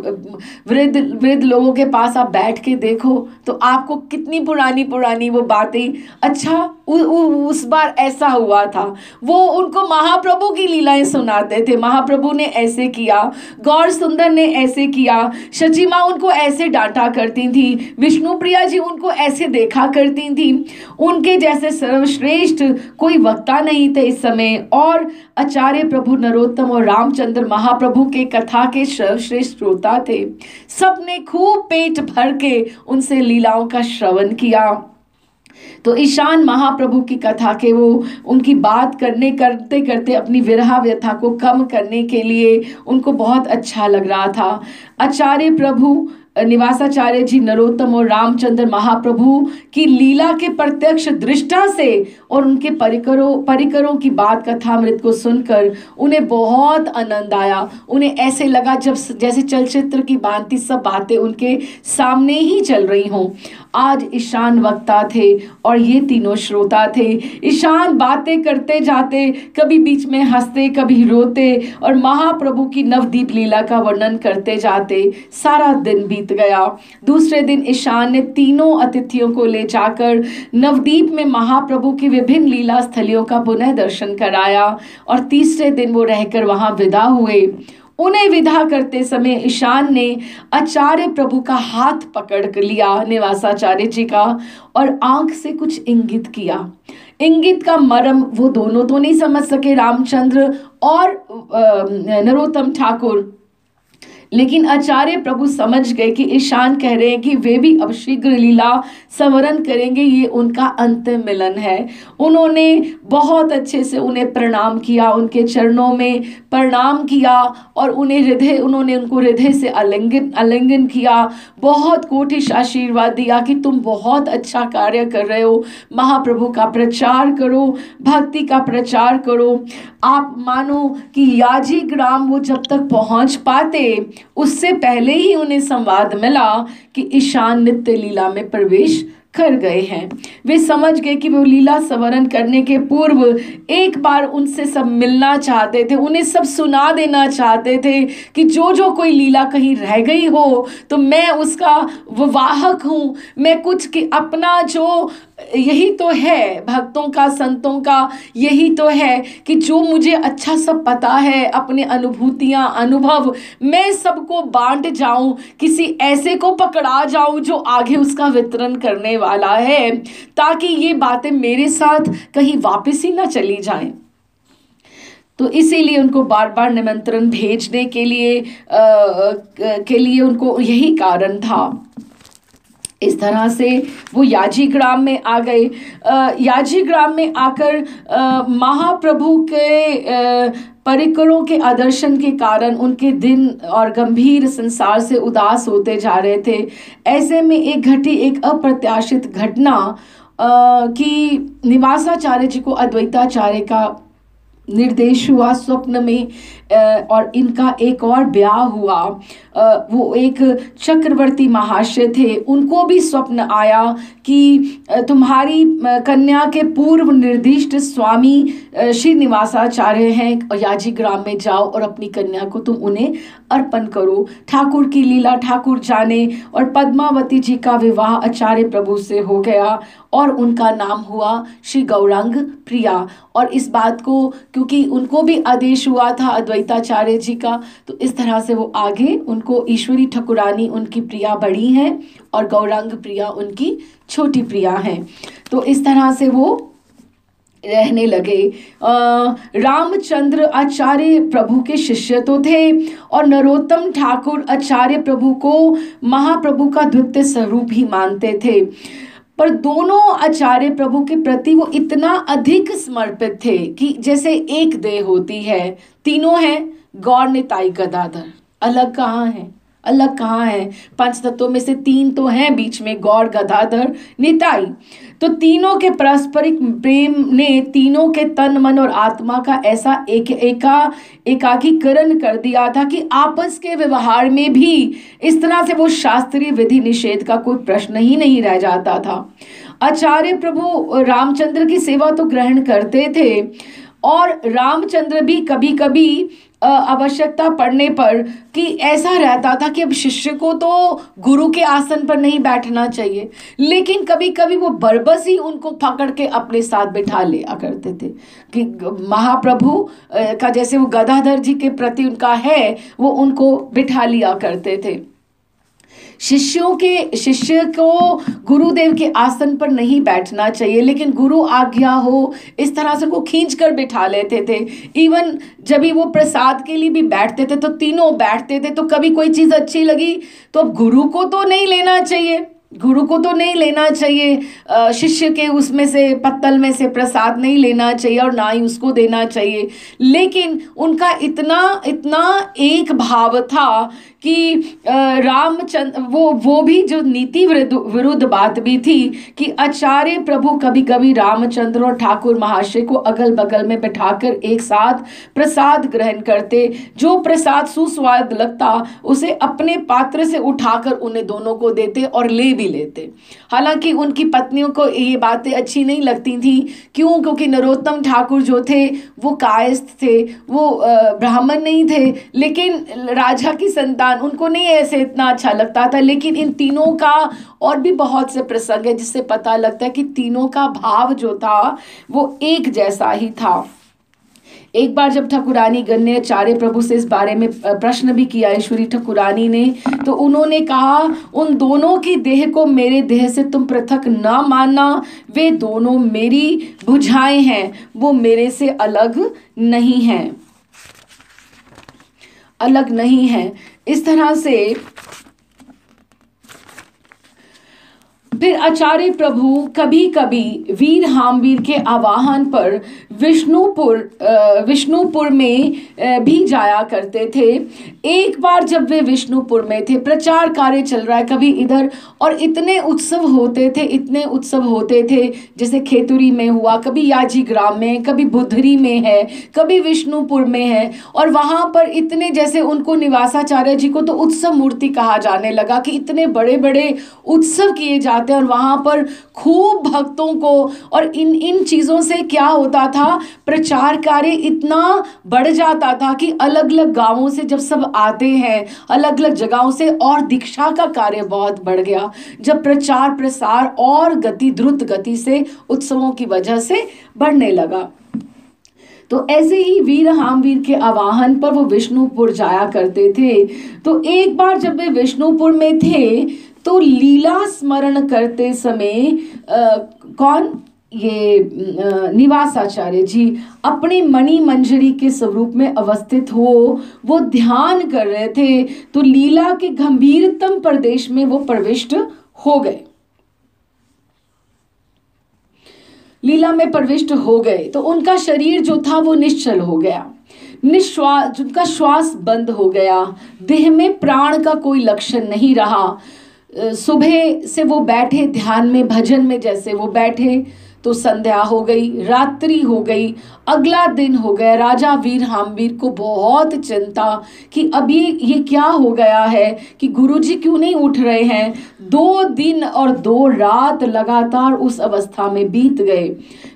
वृद्ध लोगों के पास आप बैठ के देखो तो आपको कितनी पुरानी पुरानी वो बातें, अच्छा उस बार ऐसा हुआ था, वो उनको महाप्रभु की लीलाएं सुनाते थे। महाप्रभु ने ऐसे किया, गौर सुंदर ने ऐसे किया, शची माँ उनको ऐसे डांटा करती थी, विष्णु प्रिया जी उनको ऐसे देखा करती थी। उनके जैसे सर्वश्रेष्ठ कोई वक्ता नहीं थे इस समय। और आचार्य प्रभु नरोत्तम और रामचंद्र महाप्रभु के कथा के सर्वश्रेष्ठ श्रोता थे। सबने खूब पेट भर के उनसे लीलाओं का श्रवण किया। तो ईशान महाप्रभु की कथा के वो उनकी बात करते करते अपनी विरह व्यथा को कम करने के लिए उनको बहुत अच्छा लग रहा था। आचार्य प्रभु निवासाचार्य जी, नरोत्तम और रामचंद्र महाप्रभु की लीला के प्रत्यक्ष दृष्टा से और उनके परिकरों की बात कथामृत को सुनकर उन्हें बहुत आनंद आया। उन्हें ऐसे लगा जैसे चलचित्र की भांति सब बातें उनके सामने ही चल रही हों। आज ईशान वक्ता थे और ये तीनों श्रोता थे। ईशान बातें करते जाते, कभी बीच में हंसते कभी रोते और महाप्रभु की नवदीप लीला का वर्णन करते जाते। सारा दिन बीत गया। दूसरे दिन ईशान ने तीनों अतिथियों को ले जाकर नवदीप में महाप्रभु की विभिन्न लीला स्थलियों का पुनः दर्शन कराया और तीसरे दिन वो रहकर वहां विदा हुए। उन्हें विदा करते समय ईशान ने आचार्य प्रभु का हाथ पकड़ लिया, निवासाचार्य जी का, और आंख से कुछ इंगित किया। इंगित का मर्म वो दोनों तो नहीं समझ सके, रामचंद्र और नरोत्तम ठाकुर, लेकिन आचार्य प्रभु समझ गए कि ईशान कह रहे हैं कि वे भी अब शीघ्र लीला संवरण करेंगे, ये उनका अंतिम मिलन है। उन्होंने बहुत अच्छे से उन्हें प्रणाम किया, उनके चरणों में प्रणाम किया और उन्होंने उनको हृदय से आलिंगन किया। बहुत कोटिश आशीर्वाद दिया कि तुम बहुत अच्छा कार्य कर रहे हो, महाप्रभु का प्रचार करो, भक्ति का प्रचार करो। आप मानो कि याजी ग्राम वो जब तक पहुंच पाते उससे पहले ही उन्हें संवाद मिला कि ईशान नित्य लीला में प्रवेश कर गए हैं। वे समझ गए कि वो लीला संवरण करने के पूर्व एक बार उनसे सब मिलना चाहते थे, उन्हें सब सुना देना चाहते थे कि जो कोई लीला कहीं रह गई हो तो मैं उसका वाहक हूँ। मैं कुछ कि अपना जो यही तो है भक्तों का, संतों का यही तो है कि जो मुझे अच्छा सब पता है, अपने अनुभूतियाँ, अनुभव, मैं सबको बांट जाऊं, किसी ऐसे को पकड़ा जाऊं जो आगे उसका वितरण करने वाला है, ताकि ये बातें मेरे साथ कहीं वापस ही ना चली जाएं। तो इसीलिए उनको बार बार निमंत्रण भेजने के लिए उनको यही कारण था। इस तरह से वो याजी ग्राम में आ गए। याजी ग्राम में आकर महाप्रभु के परिकरों के आदर्शन के कारण उनके दिन और गंभीर संसार से उदास होते जा रहे थे। ऐसे में एक अप्रत्याशित घटना कि निवासाचार्य जी को अद्वैताचार्य का निर्देश हुआ स्वप्न में, और इनका एक और ब्याह हुआ। वो एक चक्रवर्ती महाशय थे, उनको भी स्वप्न आया कि तुम्हारी कन्या के पूर्व निर्दिष्ट स्वामी श्री निवासाचार्य हैं, और याजी ग्राम में जाओ और अपनी कन्या को तुम उन्हें अर्पण करो। ठाकुर की लीला ठाकुर जाने, और पद्मावती जी का विवाह आचार्य प्रभु से हो गया और उनका नाम हुआ श्री गौरांग प्रिया। और इस बात को क्योंकि उनको भी आदेश हुआ था अद्वैताचार्य जी का, तो इस तरह से वो आगे उनको ईश्वरी ठकुरानी उनकी प्रिया बड़ी हैं और गौरांग प्रिया उनकी छोटी प्रिया हैं। तो इस तरह से वो रहने लगे। रामचंद्र आचार्य प्रभु के शिष्य तो थे और नरोत्तम ठाकुर आचार्य प्रभु को महाप्रभु का द्वितीय स्वरूप ही मानते थे, पर दोनों आचार्य प्रभु के प्रति वो इतना अधिक समर्पित थे कि जैसे एक देह होती है, तीनों हैं, गौर निताई गदाधर, अलग कहाँ है, अलग कहाँ है। पंच तत्वों में से तीन तो हैं बीच में, गौर, गदाधर, निताई। तो तीनों के पारस्परिक प्रेम ने तीनों के तन, मन और आत्मा का ऐसा एकाकीकरण कर दिया था कि आपस के व्यवहार में भी इस तरह से वो शास्त्रीय विधि निषेध का कोई प्रश्न ही नहीं रह जाता था। आचार्य प्रभु रामचंद्र की सेवा तो ग्रहण करते थे और रामचंद्र भी कभी कभी आवश्यकता पड़ने पर कि ऐसा रहता था कि अब शिष्य को तो गुरु के आसन पर नहीं बैठना चाहिए, लेकिन कभी कभी वो बरबस ही उनको पकड़ के अपने साथ बिठा लिया करते थे कि महाप्रभु का जैसे वो गदाधर जी के प्रति उनका है, वो उनको बिठा लिया करते थे। शिष्य को गुरुदेव के आसन पर नहीं बैठना चाहिए, लेकिन गुरु आज्ञा हो इस तरह से उनको खींच कर बिठा लेते थे। इवन जब भी वो प्रसाद के लिए भी बैठते थे तो तीनों बैठते थे, तो कभी कोई चीज़ अच्छी लगी तो अब गुरु को तो नहीं लेना चाहिए, गुरु को तो नहीं लेना चाहिए, शिष्य के उसमें से पत्तल में से प्रसाद नहीं लेना चाहिए और ना ही उसको देना चाहिए। लेकिन उनका इतना इतना एक भाव था कि रामचंद्र, वो भी जो नीति विरुद्ध बात भी थी कि आचार्य प्रभु कभी कभी रामचंद्र और ठाकुर महाशय को अगल बगल में बैठाकर एक साथ प्रसाद ग्रहण करते। जो प्रसाद सुस्वाद लगता उसे अपने पात्र से उठाकर उन्हें दोनों को देते और ले भी लेते। हालांकि उनकी पत्नियों को ये बातें अच्छी नहीं लगती थी। क्यों? क्योंकि नरोत्तम ठाकुर जो थे वो कायस्थ थे, वो ब्राह्मण नहीं थे, लेकिन राजा की संतान, उनको नहीं ऐसे इतना अच्छा लगता था। लेकिन इन तीनों का और भी बहुत से प्रसंग है जिससे पता लगता है कि तीनों का भाव जो था वो एक जैसा ही था। एक बार जब ठाकुरानी गण ने आचार्य प्रभु से इस बारे में प्रश्न भी किया ईश्वरी ठाकुरानी ने, तो उन्होंने कहा उन दोनों की देह को मेरे देह से तुम पृथक न मानना, वे दोनों मेरी भुजाएं हैं, वो मेरे से अलग नहीं हैं, अलग नहीं है। इस तरह से फिर आचार्य प्रभु कभी कभी वीर हामवीर के आवाहन पर विष्णुपुर में भी जाया करते थे। एक बार जब वे विष्णुपुर में थे, प्रचार कार्य चल रहा है कभी इधर, और इतने उत्सव होते थे, जैसे खेतुरी में हुआ, कभी याजी ग्राम में, कभी बुधरी में है, कभी विष्णुपुर में है। और वहाँ पर इतने, जैसे उनको निवासाचार्य जी को तो उत्सव मूर्ति कहा जाने लगा कि इतने बड़े बड़े उत्सव किए जाते और वहां पर खूब भक्तों को, और इन चीजों से क्या होता था, प्रचार कार्य इतना बढ़ जाता था कि अलग अलग गांवों से जब सब आते हैं, अलग अलग जगहों से, और दीक्षा का कार्य बहुत बढ़ गया जब प्रचार प्रसार और द्रुत गति से उत्सवों की वजह से बढ़ने लगा। तो ऐसे ही वीर हामवीर के आवाहन पर वो विष्णुपुर जाया करते थे। तो एक बार जब वे विष्णुपुर में थे तो लीला स्मरण करते समय निवासाचार्य जी अपनी मणि मंजरी के स्वरूप में अवस्थित हो वो ध्यान कर रहे थे। तो लीला के गंभीरतम प्रदेश में वो प्रविष्ट हो गए, लीला में प्रविष्ट हो गए। तो उनका शरीर जो था वो निश्चल हो गया, निश्वास, उनका श्वास बंद हो गया, देह में प्राण का कोई लक्षण नहीं रहा। सुबह से वो बैठे ध्यान में, भजन में जैसे वो बैठे, तो संध्या हो गई, रात्रि हो गई, अगला दिन हो गया। राजा वीर हामवीर को बहुत चिंता कि अब ये क्या हो गया है कि गुरुजी क्यों नहीं उठ रहे हैं। 2 दिन और 2 रात लगातार उस अवस्था में बीत गए।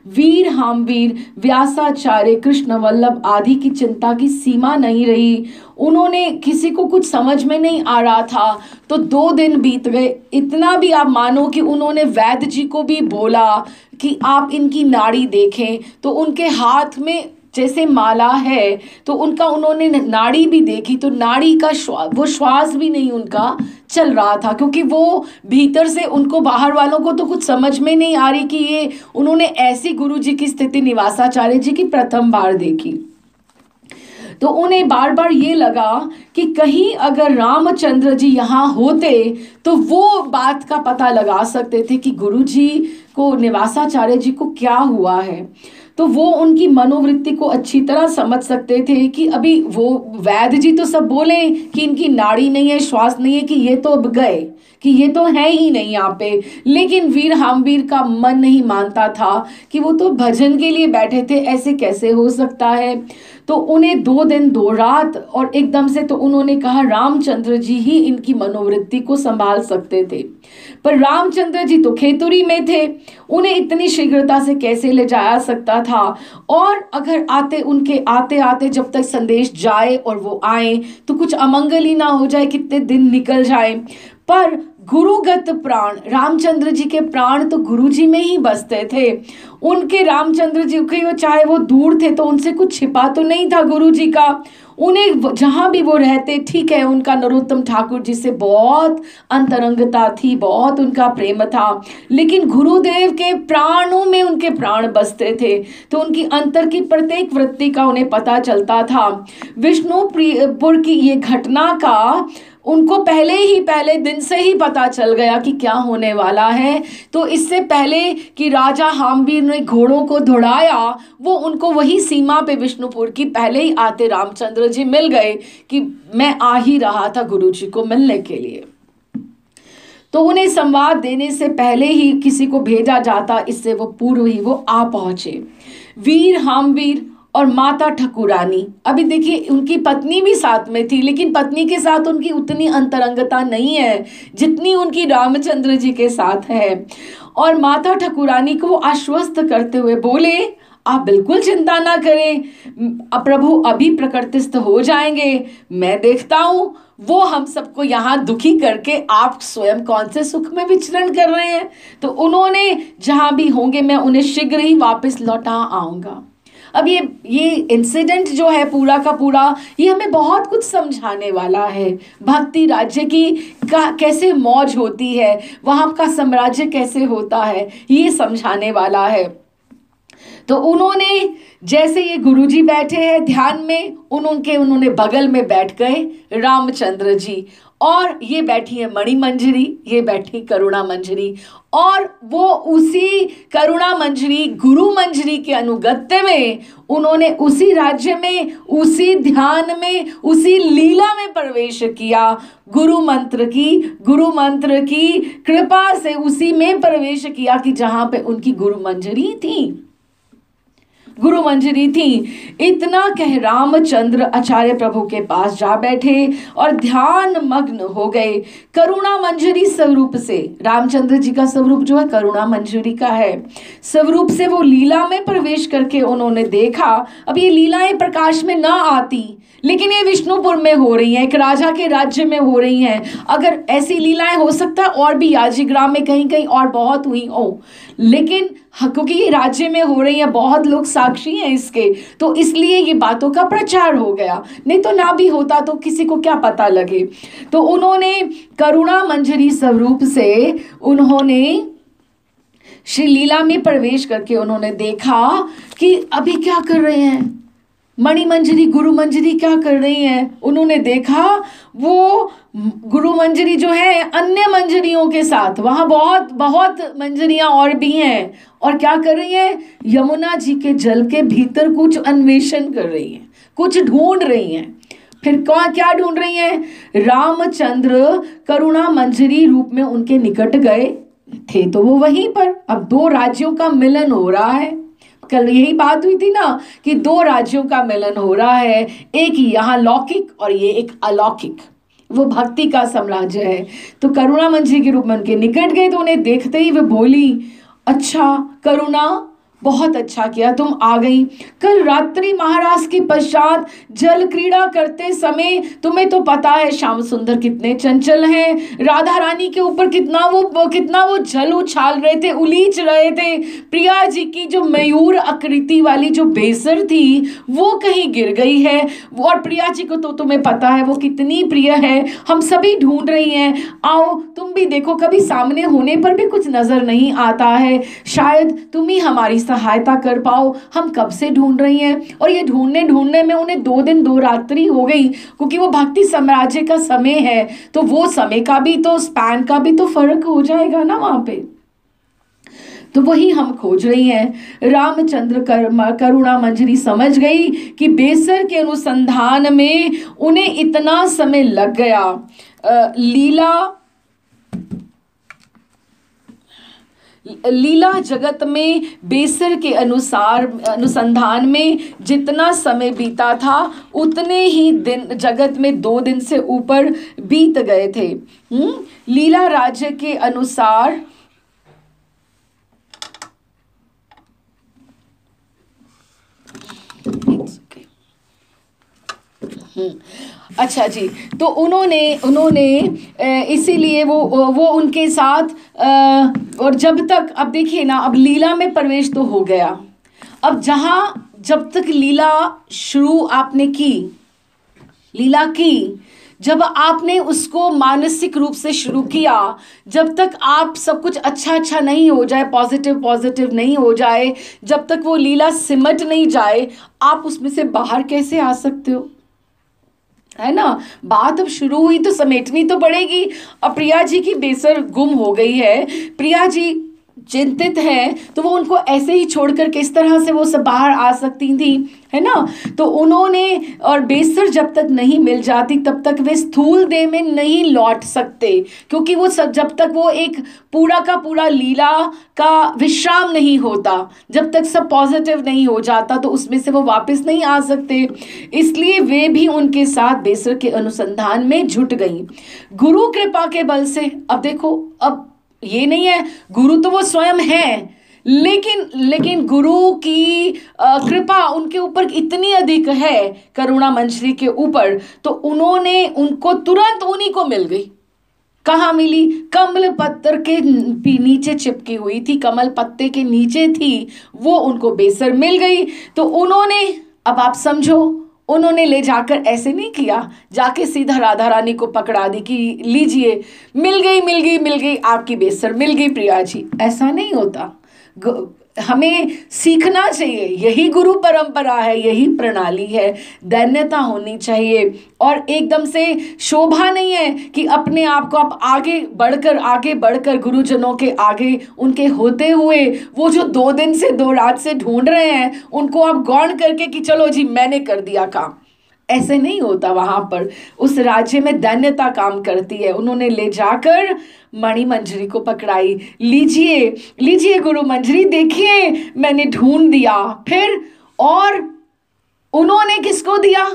वीर हामवीर, व्यासाचार्य, कृष्ण वल्लभ आदि की चिंता की सीमा नहीं रही। उन्होंने, किसी को कुछ समझ में नहीं आ रहा था। तो 2 दिन बीत गए। इतना भी आप मानो कि उन्होंने वैद्य जी को भी बोला कि आप इनकी नाड़ी देखें। तो उनके हाथ में जैसे माला है, तो उन्होंने नाड़ी भी देखी, तो नाड़ी का वो श्वास भी नहीं उनका चल रहा था, क्योंकि वो भीतर से, उनको बाहर वालों को तो कुछ समझ में नहीं आ रही कि ये, उन्होंने ऐसी गुरु जी की स्थिति निवासाचार्य जी की प्रथम बार देखी। तो उन्हें बार बार ये लगा कि कहीं अगर रामचंद्र जी यहाँ होते तो वो बात का पता लगा सकते थे कि गुरु जी को, निवासाचार्य जी को क्या हुआ है। तो वो उनकी मनोवृत्ति को अच्छी तरह समझ सकते थे कि अभी वो वैद्य जी तो सब बोले कि इनकी नाड़ी नहीं है, श्वास नहीं है, कि ये तो अब गए, कि ये तो है ही नहीं यहाँ पे। लेकिन वीर हामवीर का मन नहीं मानता था कि वो तो भजन के लिए बैठे थे, ऐसे कैसे हो सकता है। तो उन्हें 2 दिन 2 रात, और एकदम से तो उन्होंने कहा रामचंद्र जी ही इनकी मनोवृत्ति को संभाल सकते थे। पर रामचंद्र जी तो खेतुरी में थे, उन्हें इतनी शीघ्रता से कैसे ले जाया सकता था। और अगर उनके आते आते जब तक संदेश जाए और वो आए तो कुछ अमंगल ही ना हो जाए, कितने दिन निकल जाए। पर गुरुगत प्राण, रामचंद्र जी के प्राण तो गुरु जी में ही बसते थे। उनके, रामचंद्र जी के, चाहे वो दूर थे तो उनसे कुछ छिपा तो नहीं था गुरु जी का। उन्हें जहाँ भी वो रहते, ठीक है, उनका नरोत्तम ठाकुर जी से बहुत अंतरंगता थी, बहुत उनका प्रेम था, लेकिन गुरुदेव के प्राणों में उनके प्राण बसते थे। तो उनकी अंतर की प्रत्येक वृत्ति का उन्हें पता चलता था। विष्णुपुर की ये घटना का उनको पहले दिन से ही पता चल गया कि क्या होने वाला है। तो इससे पहले कि राजा हामवीर ने घोड़ों को दौड़ाया, वो उनको वही सीमा पे विष्णुपुर की पहले ही आते रामचंद्र जी मिल गए कि मैं आ ही रहा था गुरु जी को मिलने के लिए। तो उन्हें संवाद देने से पहले ही किसी को भेजा जाता, इससे वो पूर्व ही वो आ पहुंचे। वीर हामवीर और माता ठकुरानी, अभी देखिए उनकी पत्नी भी साथ में थी, लेकिन पत्नी के साथ उनकी उतनी अंतरंगता नहीं है जितनी उनकी रामचंद्र जी के साथ है। और माता ठकुरानी को आश्वस्त करते हुए बोले, आप बिल्कुल चिंता ना करें, प्रभु अभी प्रकृतिस्थ हो जाएंगे। मैं देखता हूं वो हम सबको यहाँ दुखी करके आप स्वयं कौन से सुख में विचरण कर रहे हैं। तो उन्होंने जहां भी होंगे मैं उन्हें शीघ्र ही वापस लौटा आऊंगा। अब ये इंसिडेंट जो है पूरा का पूरा, ये हमें बहुत कुछ समझाने वाला है। भक्ति राज्य की कैसे मौज होती है, वहां का साम्राज्य कैसे होता है, ये समझाने वाला है। तो उन्होंने जैसे ये गुरुजी बैठे हैं ध्यान में, उन्होंने बगल में बैठ गए रामचंद्र जी, और ये बैठी है मणि मंजरी, ये बैठी करुणा मंजरी, और वो उसी करुणा मंजरी गुरु मंजरी के अनुगत्य में उन्होंने उसी राज्य में, उसी ध्यान में, उसी लीला में प्रवेश किया। गुरु मंत्र की कृपा से उसी में प्रवेश किया कि जहां पे उनकी गुरु मंजरी थी। इतना कह रामचंद्र आचार्य प्रभु के पास जा बैठे और ध्यान मग्न हो गए। करुणा मंजरी स्वरूप से, रामचंद्र जी का स्वरूप जो है करुणा मंजरी का है, स्वरूप से वो लीला में प्रवेश करके उन्होंने देखा। अब ये लीलाएं प्रकाश में ना आती, लेकिन ये विष्णुपुर में हो रही हैं, एक राजा के राज्य में हो रही हैं। अगर ऐसी लीलाएं हो सकता है और भी याजीग्राम में कहीं कहीं और बहुत हुई हो, लेकिन क्योंकि ये राज्य में हो रही है, बहुत लोग साक्षी हैं इसके, तो इसलिए ये बातों का प्रचार हो गया, नहीं तो ना भी होता तो किसी को क्या पता लगे। तो उन्होंने करुणा मंजरी स्वरूप से उन्होंने श्री लीला में प्रवेश करके उन्होंने देखा कि अभी क्या कर रहे हैं मणि मंजरी गुरु मंजरी, क्या कर रही हैं। उन्होंने देखा वो गुरु मंजरी जो है अन्य मंजरियों के साथ, वहां बहुत बहुत मंजरियां और भी हैं, और क्या कर रही हैं, यमुना जी के जल के भीतर कुछ अन्वेषण कर रही हैं, कुछ ढूंढ रही हैं। फिर क्या ढूंढ रही हैं, रामचंद्र करुणा मंजरी रूप में उनके निकट गए थे, तो वो वहीं पर अब दो राज्यों का मिलन हो रहा है। कल यही बात हुई थी ना कि दो राज्यों का मिलन हो रहा है, एक यहाँ लौकिक और ये एक अलौकिक, वो भक्ति का साम्राज्य है। तो करुणा मंजरी के रूप में उनके निकट गए, तो उन्हें देखते ही वे बोली, अच्छा करुणा, बहुत अच्छा किया तुम आ गई। कल रात्रि महाराज के पश्चात जल क्रीड़ा करते समय तुम्हें तो पता है श्याम सुंदर कितने चंचल हैं, राधा रानी के ऊपर कितना वो जल उछाल रहे थे, उलीच रहे थे। प्रिया जी की जो मयूर आकृति वाली जो बेसर थी वो कहीं गिर गई है, और प्रिया जी को तो तुम्हें पता है वो कितनी प्रिय है, हम सभी ढूंढ रही हैं, आओ तुम भी देखो। कभी सामने होने पर भी कुछ नजर नहीं आता है, शायद तुम ही हमारी सहायता कर पाओ, हम कब से ढूंढ रही हैं। और ये ढूंढने में उन्हें 2 दिन 2 रात्रि हो गई, क्योंकि वो भक्ति साम्राज्य का समय है, तो वो समय का भी तो स्पैन का भी तो फर्क हो जाएगा ना वहां पे। तो वही हम खोज रही हैं। रामचंद्र करुणा मंजरी समझ गई कि बेसर के अनुसंधान में उन्हें इतना समय लग गया। लीला जगत में बेसर के अनुसंधान में जितना समय बीता था, उतने ही दिन जगत में 2 दिन से ऊपर बीत गए थे। लीला राज्य के अनुसार अच्छा जी, तो उन्होंने इसीलिए वो उनके साथ, और जब तक, अब देखिए ना, अब लीला में प्रवेश तो हो गया, अब जब तक लीला शुरू आपने की, लीला की, जब आपने उसको मानसिक रूप से शुरू किया, जब तक आप सब कुछ अच्छा नहीं हो जाए, पॉजिटिव नहीं हो जाए, जब तक वो लीला सिमट नहीं जाए, आप उसमें से बाहर कैसे आ सकते हो। है ना। बात अब शुरू हुई तो समेटनी तो पड़ेगी। अब प्रिया जी की बेसर गुम हो गई है, प्रिया जी चिंतित है, तो वो उनको ऐसे ही छोड़कर किस तरह से वो सब बाहर आ सकती थी, है ना। तो उन्होंने, और बेसर जब तक नहीं मिल जाती तब तक वे स्थूल देह में नहीं लौट सकते, क्योंकि वो सब जब तक वो एक पूरा का पूरा लीला का विश्राम नहीं होता, जब तक सब पॉजिटिव नहीं हो जाता तो उसमें से वो वापस नहीं आ सकते। इसलिए वे भी उनके साथ बेसर के अनुसंधान में जुट गई गुरु कृपा के बल से। अब देखो, अब ये नहीं है, गुरु तो वो स्वयं है, लेकिन गुरु की कृपा उनके ऊपर इतनी अधिक है, करुणा मंजरी के ऊपर, तो उन्होंने, उनको तुरंत उन्हीं को मिल गई। कहाँ मिली? कमल पत्तर के नीचे चिपकी हुई थी, कमल पत्ते के नीचे थी, वो उनको बेसर मिल गई। तो उन्होंने, अब आप समझो, उन्होंने ले जाकर ऐसे नहीं किया, जाके सीधा राधा रानी को पकड़ा दी कि लीजिए, मिल गई मिल गई मिल गई, आपकी बेसर मिल गई प्रिया जी। ऐसा नहीं होता। हमें सीखना चाहिए, यही गुरु परंपरा है, यही प्रणाली है। दैन्यता होनी चाहिए, और एकदम से शोभा नहीं है कि अपने आप को आप आगे बढ़कर गुरुजनों के आगे उनके होते हुए वो जो 2 दिन से 2 रात से ढूंढ रहे हैं उनको आप गौण करके कि चलो जी मैंने कर दिया काम। ऐसे नहीं होता। वहां पर उस राज्य में दैन्यता काम करती है। उन्होंने ले जाकर मणि मंजरी को पकड़ाई, लीजिए लीजिए गुरु मंजरी, देखिए मैंने ढूंढ दिया। फिर और उन्होंने किसको दिया?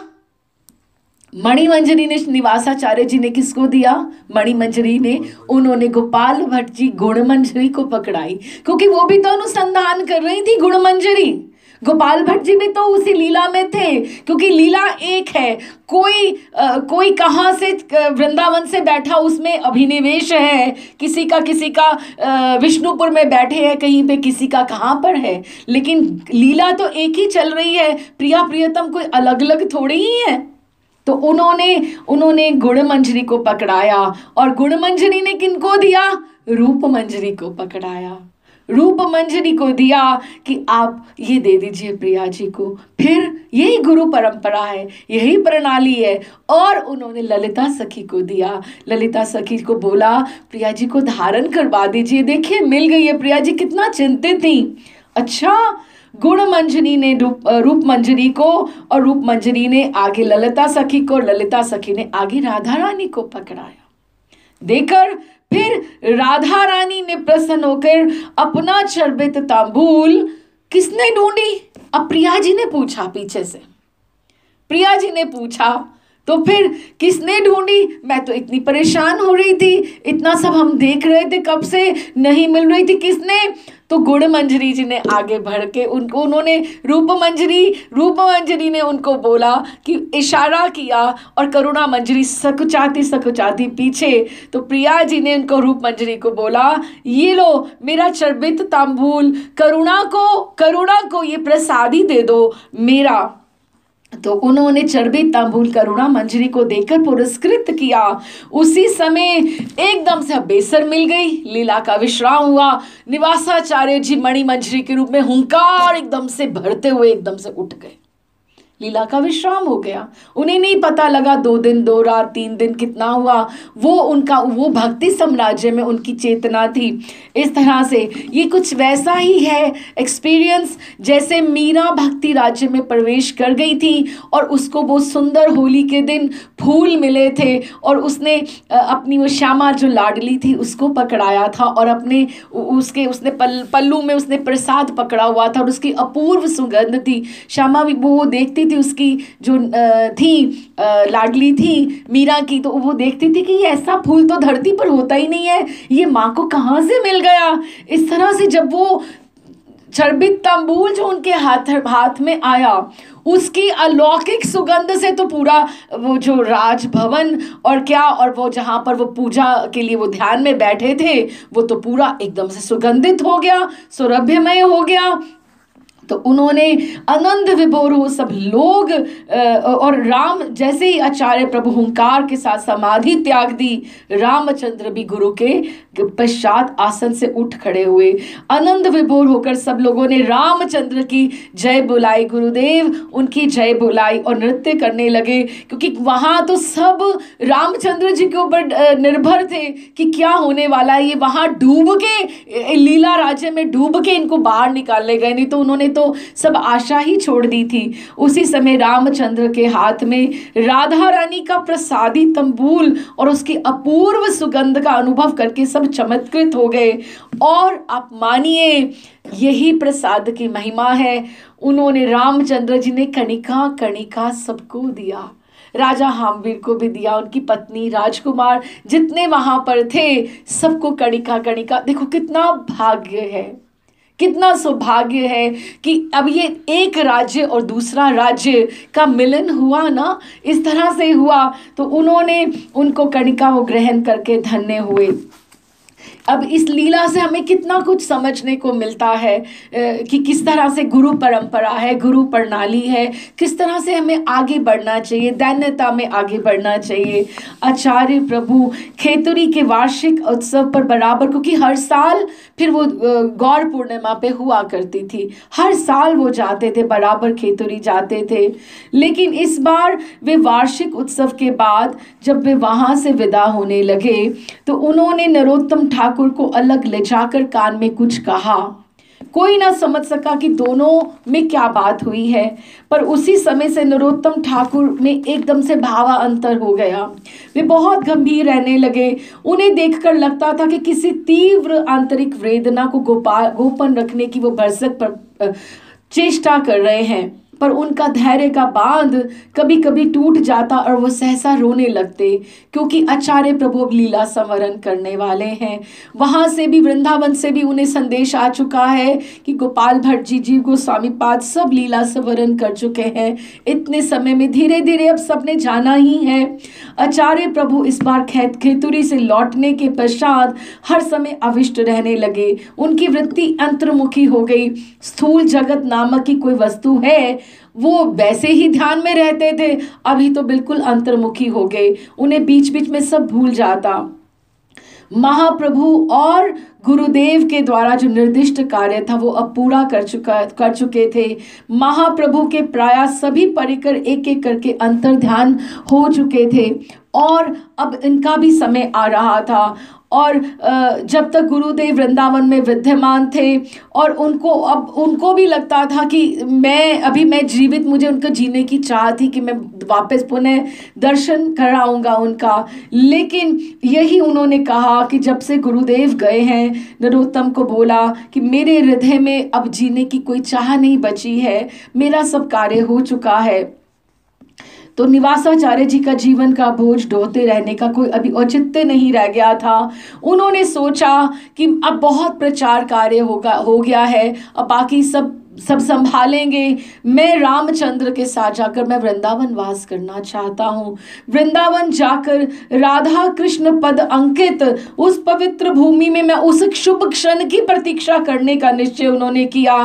मणि मंजरी ने, निवासाचार्य जी ने किसको दिया? मणि मंजरी ने, उन्होंने गोपाल भट्ट जी गुण मंजरी को पकड़ाई, क्योंकि वो भी तो अनुसंधान कर रही थी गुण मंजरी। गोपाल भट्ट जी भी तो उसी लीला में थे, क्योंकि लीला एक है। कोई कहाँ से वृंदावन से बैठा उसमें अभिनिवेश है, किसी का विष्णुपुर में बैठे हैं कहीं पे, किसी का कहाँ पर है, लेकिन लीला तो एक ही चल रही है। प्रिया प्रियतम कोई अलग अलग थोड़ी ही है। तो उन्होंने गुण मंजरी को पकड़ाया, और गुण मंजरी ने किनको दिया? रूप मंजरी को पकड़ाया, रूप मंजरी को दिया कि आप ये दे दीजिए प्रिया जी को। फिर यही गुरु परंपरा है, यही प्रणाली है। और उन्होंने ललिता सखी को दिया, ललिता सखी को बोला प्रिया जी को धारण करवा दीजिए, देखिए मिल गई है। प्रिया जी कितना चिंतित थी। अच्छा, गुण मंजरी ने रूप मंजरी को, और रूप मंजरी ने आगे ललिता सखी को, ललिता सखी ने आगे राधा रानी को पकड़ाया। देकर फिर राधा रानी ने प्रसन्न होकर अपना चर्बित तांबूल किसने ढूंढी? अब प्रिया जी ने पूछा पीछे से, प्रिया जी ने पूछा, तो फिर किसने ढूंढी? मैं तो इतनी परेशान हो रही थी, इतना सब हम देख रहे थे, कब से नहीं मिल रही थी। किसने? तो गुण मंजरी जी ने आगे बढ़ के उन्होंने रूप मंजरी ने उनको बोला कि इशारा किया, और करुणा मंजरी सकुचाती पीछे। तो प्रिया जी ने उनको, रूप मंजरी को बोला, ये लो मेरा चर्बित तांबूल, करुणा को ये प्रसादी दे दो मेरा। तो उन्होंने चर्बित तांबूल करुणा मंजरी को देकर पुरस्कृत किया। उसी समय एकदम से बेसर मिल गई, लीला का विश्राम हुआ। निवासाचार्य जी मणि मंजरी के रूप में हुंकार एकदम से भरते हुए एकदम से उठ गए, लीला का विश्राम हो गया। उन्हें नहीं पता लगा 2 दिन 2 रात 3 दिन कितना हुआ। वो भक्ति साम्राज्य में उनकी चेतना थी। इस तरह से ये कुछ वैसा ही है एक्सपीरियंस जैसे मीरा भक्ति राज्य में प्रवेश कर गई थी, और उसको वो सुंदर होली के दिन फूल मिले थे, और उसने अपनी वो श्यामा जो लाडली थी उसको पकड़ाया था, और उसने पल्लू में उसने प्रसाद पकड़ा हुआ था, और उसकी अपूर्व सुगंध थी। श्यामा भी वो देखती थी, उसकी जो थी लाडली थी मीरा की, तो वो देखती थी कि ये ऐसा फूल तो धरती पर होता ही नहीं है, ये माँ को कहाँ से मिल गया। इस तरह से जब वो चर्बित तांबूल जो उनके हाथ में आया, उसकी अलौकिक सुगंध से तो पूरा वो जो राजभवन और वो जहाँ पर वो पूजा के लिए वो ध्यान में बैठे थे, वो तो पूरा एकदम से सुगंधित हो गया, सौरभ्यमय हो गया। तो उन्होंने आनंद विभोर हो सब लोग और राम जैसे ही आचार्य प्रभु हुंकार के साथ समाधि त्याग दी, रामचंद्र भी गुरु के पश्चात आसन से उठ खड़े हुए। आनंद विभोर होकर सब लोगों ने रामचंद्र की जय बुलाई, गुरुदेव उनकी जय बुलाई और नृत्य करने लगे, क्योंकि वहां तो सब रामचंद्र जी के ऊपर निर्भर थे कि क्या होने वाला है। ये वहां डूब के लीला राज्य में डूब के इनको बाहर निकाले गए, नहीं तो उन्होंने तो सब आशा ही छोड़ दी थी। उसी समय रामचंद्र के हाथ में राधा रानी का प्रसादी तंबूल और उसकी अपूर्व सुगंध का अनुभव करके सब चमत्कृत हो गए। और आप मानिए यही प्रसाद की महिमा है। उन्होंने रामचंद्र जी ने कणिका कणिका सबको दिया, राजा हामवीर को भी दिया, उनकी पत्नी राजकुमार जितने वहां पर थे सबको कणिका कणिका। देखो कितना भाग्य है, कितना सौभाग्य है कि अब ये एक राज्य और दूसरा राज्य का मिलन हुआ ना, इस तरह से हुआ। तो उन्होंने उनको कणिका वो ग्रहण करके धन्य हुए। अब इस लीला से हमें कितना कुछ समझने को मिलता है कि किस तरह से गुरु परंपरा है, गुरु प्रणाली है, किस तरह से हमें आगे बढ़ना चाहिए, दैन्यता में आगे बढ़ना चाहिए। आचार्य प्रभु खेतुरी के वार्षिक उत्सव पर बराबर, क्योंकि हर साल फिर वो गौर पूर्णिमा पे हुआ करती थी, हर साल वो जाते थे, बराबर खेतुरी जाते थे। लेकिन इस बार वे वार्षिक उत्सव के बाद जब वे वहां से विदा होने लगे तो उन्होंने नरोत्तम ठाकुर को अलग ले जाकर कान में कुछ कहा। कोई ना समझ सका कि दोनों में क्या बात हुई है, पर उसी समय से नरोत्तम ठाकुर में एकदम से भावा अंतर हो गया। वे बहुत गंभीर रहने लगे। उन्हें देखकर लगता था कि किसी तीव्र आंतरिक वेदना को गोपन रखने की वो भरसक पर चेष्टा कर रहे हैं, पर उनका धैर्य का बांध कभी कभी टूट जाता और वो सहसा रोने लगते, क्योंकि आचार्य प्रभु अब लीला संवरण करने वाले हैं। वहां से भी, वृंदावन से भी उन्हें संदेश आ चुका है कि गोपाल भट्ट जी, जीव गोस्वामी पाद सब लीला संवरण कर चुके हैं। इतने समय में धीरे धीरे अब सबने जाना ही है। आचार्य प्रभु इस बार खेतुरी से लौटने के पश्चात हर समय अविष्ट रहने लगे। उनकी वृत्ति अंतर्मुखी हो गई। स्थूल जगत नामक की कोई वस्तु है वो वैसे ही ध्यान में रहते थे, अभी तो बिल्कुल अंतर्मुखी हो गए। उन्हें बीच बीच में सब भूल जाता। महाप्रभु और गुरुदेव के द्वारा जो निर्दिष्ट कार्य था वो अब पूरा कर चुके थे। महाप्रभु के प्राय सभी परिकर एक एक करके अंतर ध्यान हो चुके थे और अब इनका भी समय आ रहा था। और जब तक गुरुदेव वृंदावन में विद्यमान थे और उनको भी लगता था कि मैं जीवित, मुझे उनका जीने की चाह थी कि मैं वापस पुनः दर्शन कराऊंगा उनका। लेकिन यही उन्होंने कहा कि जब से गुरुदेव गए हैं, नरोत्तम को बोला कि मेरे हृदय में अब जीने की कोई चाह नहीं बची है, मेरा सब कार्य हो चुका है। तो निवासाचार्य जी का जीवन का बोझ ढोते रहने का कोई अभी औचित्य नहीं रह गया था। उन्होंने सोचा कि अब बहुत प्रचार कार्य हो गया है, अब बाकी सब संभालेंगे। मैं रामचंद्र के साथ जाकर मैं वृंदावन वास करना चाहता हूँ। वृंदावन जाकर राधा कृष्ण पद अंकित उस पवित्र भूमि में मैं उस शुभ क्षण की प्रतीक्षा करने का निश्चय उन्होंने किया।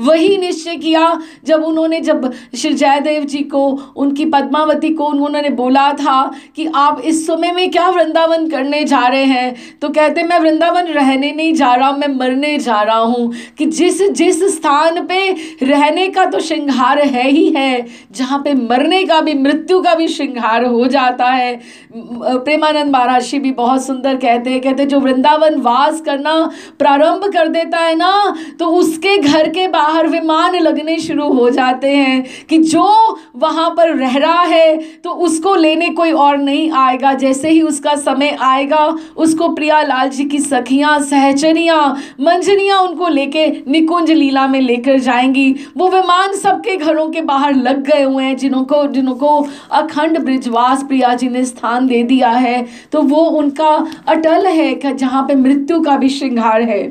वही निश्चय किया जब श्री जयदेव जी को, उनकी पद्मावती को उन्होंने बोला था कि आप इस समय में क्या वृंदावन करने जा रहे हैं। तो कहते मैं वृंदावन रहने नहीं जा रहा, मैं मरने जा रहा हूँ। कि जिस स्थान पे रहने का तो श्रृंगार है ही है, जहां पे मरने का भी, मृत्यु का भी श्रृंगार हो जाता है। प्रेमानंद महाराज भी बहुत सुंदर कहते जो वृंदावन वास करना प्रारंभ कर देता है ना, तो उसके घर के बाहर विमान लगने शुरू हो जाते हैं कि जो वहां पर रह रहा है तो उसको लेने कोई और नहीं आएगा। जैसे ही उसका समय आएगा, उसको प्रियालाल जी की सखियां, सहचरियां, मंजरियां उनको लेके निकुंज लीला में लेकर जाएंगी। वो विमान सबके घरों के बाहर लग गए हुए हैं, जिनको अखंड ब्रिजवास प्रिया जी ने स्थान दे दिया है। तो वो उनका अटल है कि जहाँ पे मृत्यु का भी श्रृंगार है।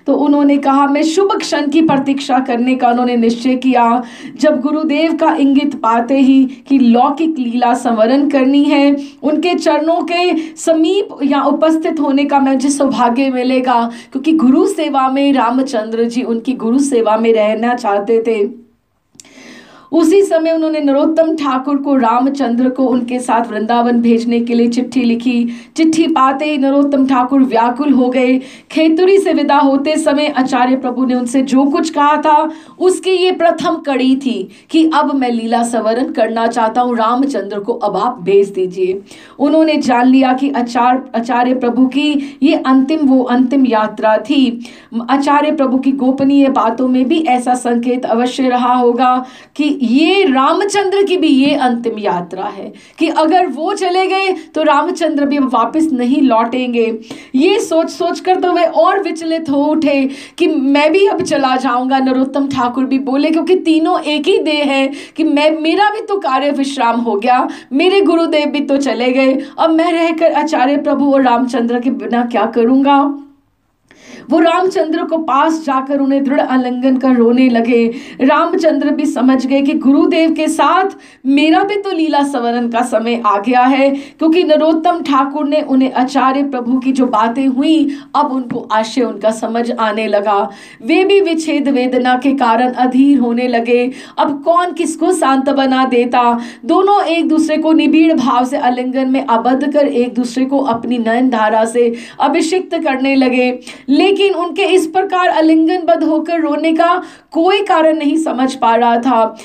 तो उन्होंने कहा, मैं शुभ क्षण की प्रतीक्षा करने का उन्होंने निश्चय किया। जब गुरुदेव का इंगित पाते ही कि लौकिक लीला संवरण करनी है, उनके चरणों के समीप या उपस्थित होने का मुझे सौभाग्य मिलेगा, क्योंकि गुरु सेवा में रामचंद्र जी उनकी गुरु सेवा में रहना चाहते थे। उसी समय उन्होंने नरोत्तम ठाकुर को, रामचंद्र को उनके साथ वृंदावन भेजने के लिए चिट्ठी लिखी। चिट्ठी पाते ही नरोत्तम ठाकुर व्याकुल हो गए। खेतुरी से विदा होते समय आचार्य प्रभु ने उनसे जो कुछ कहा था उसकी ये प्रथम कड़ी थी कि अब मैं लीला संवरण करना चाहता हूँ, रामचंद्र को अब आप भेज दीजिए। उन्होंने जान लिया कि आचार्य प्रभु की ये अंतिम यात्रा थी। आचार्य प्रभु की गोपनीय बातों में भी ऐसा संकेत अवश्य रहा होगा कि ये रामचंद्र की भी ये अंतिम यात्रा है, कि अगर वो चले गए तो रामचंद्र भी वापस नहीं लौटेंगे। ये सोच कर तो वे और विचलित हो उठे कि मैं भी अब चला जाऊंगा। नरोत्तम ठाकुर भी बोले, क्योंकि तीनों एक ही देह है कि मेरा भी तो कार्य विश्राम हो गया, मेरे गुरुदेव भी तो चले गए, अब मैं रहकर आचार्य प्रभु और रामचंद्र के बिना क्या करूंगा। वो रामचंद्र को पास जाकर उन्हें दृढ़ आलिंगन कर रोने लगे। रामचंद्र भी समझ गए कि गुरुदेव के साथ मेरा भी तो लीला संवरण का समय आ गया है, क्योंकि नरोत्तम ठाकुर ने उन्हें आचार्य प्रभु की जो बातें हुई अब उनको आशय उनका समझ आने लगा। वे भी विच्छेद वेदना के कारण अधीर होने लगे। अब कौन किसको शांत बना देता। दोनों एक दूसरे को निबिड़ भाव से आलिंगन में आबद्ध कर एक दूसरे को अपनी नयन धारा से अभिषिक्त करने लगे। लेकिन उनके इस प्रकार आलिंगनबद्ध होकर रोने का कोई कारण नहीं समझ पा रहा था।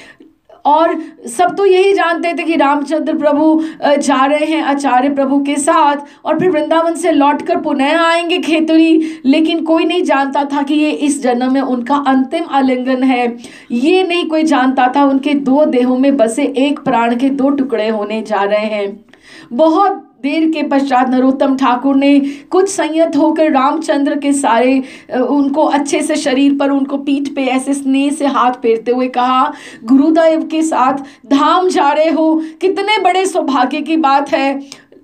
और सब तो यही जानते थे कि रामचंद्र प्रभु जा रहे हैं आचार्य प्रभु के साथ और फिर वृंदावन से लौटकर पुनः आएंगे खेतुरी, लेकिन कोई नहीं जानता था कि ये इस जन्म में उनका अंतिम आलिंगन है। ये नहीं कोई जानता था उनके दो देहों में बसे एक प्राण के दो टुकड़े होने जा रहे हैं। बहुत देर के पश्चात नरोत्तम ठाकुर ने कुछ संयत होकर रामचंद्र के सारे उनको अच्छे से शरीर पर, उनको पीठ पे ऐसे स्नेह से हाथ फेरते हुए कहा, गुरुदेव के साथ धाम जा रहे हो, कितने बड़े सौभाग्य की बात है,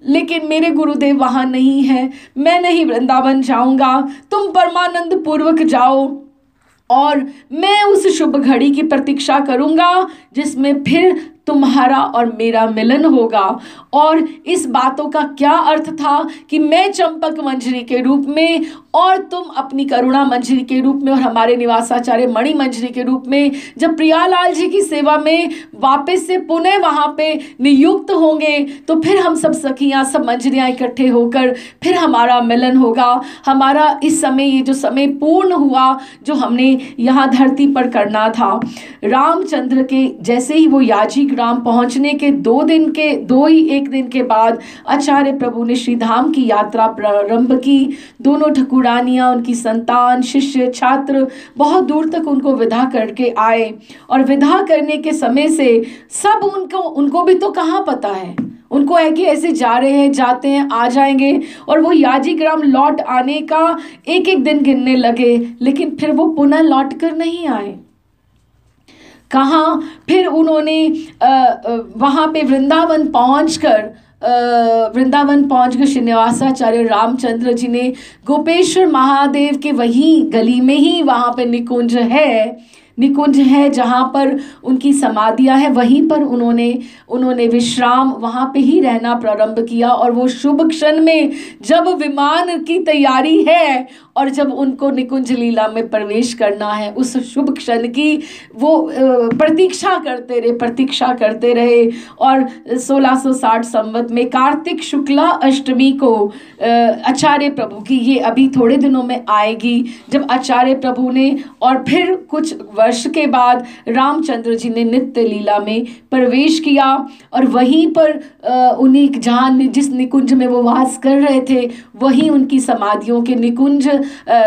लेकिन मेरे गुरुदेव वहाँ नहीं है, मैं नहीं वृंदावन जाऊंगा, तुम परमानंद पूर्वक जाओ और मैं उस शुभ घड़ी की प्रतीक्षा करूंगा जिसमें फिर तुम्हारा और मेरा मिलन होगा। और इस बातों का क्या अर्थ था कि मैं चंपक मंजरी के रूप में और तुम अपनी करुणा मंजरी के रूप में और हमारे निवासाचार्य मणि मंजरी के रूप में जब प्रियालाल जी की सेवा में वापस से पुनः वहाँ पे नियुक्त होंगे तो फिर हम सब सखियाँ, सब मंजरियाँ इकट्ठे होकर फिर हमारा मिलन होगा। हमारा इस समय ये जो समय पूर्ण हुआ जो हमने यहाँ धरती पर करना था। रामचंद्र के जैसे ही वो याजी ग्राम पहुँचने के दो ही एक दिन के बाद आचार्य प्रभु ने श्रीधाम की यात्रा प्रारंभ की। दोनों ठाकुरानियाँ, उनकी संतान, शिष्य, छात्र बहुत दूर तक उनको विदा करके आए और विदा करने के समय से सब उनको भी तो कहाँ पता है, उनको है कि ऐसे जा रहे हैं, जाते हैं, आ जाएंगे, और वो याजी ग्राम लौट आने का एक एक दिन गिनने लगे, लेकिन फिर वो पुनः लौट कर नहीं आए। कहाँ फिर उन्होंने वहाँ पे वृंदावन पहुँचकर श्रीनिवासाचार्य रामचंद्र जी ने गोपेश्वर महादेव के वही गली में ही वहाँ पे निकुंज है जहाँ पर उनकी समाधियाँ हैं, वहीं पर उन्होंने विश्राम वहाँ पे ही रहना प्रारंभ किया। और वो शुभ क्षण में जब विमान की तैयारी है और जब उनको निकुंज लीला में प्रवेश करना है, उस शुभ क्षण की वो प्रतीक्षा करते रहे। और 1660 संवत में कार्तिक शुक्ला अष्टमी को आचार्य प्रभु की, ये अभी थोड़े दिनों में आएगी, जब आचार्य प्रभु ने और फिर कुछ वर्ष के बाद रामचंद्र जी ने नित्य लीला में प्रवेश किया। और वहीं पर उन्हीं जहाँ जिस निकुंज में वो वास कर रहे थे वहीं उनकी समाधियों के निकुंज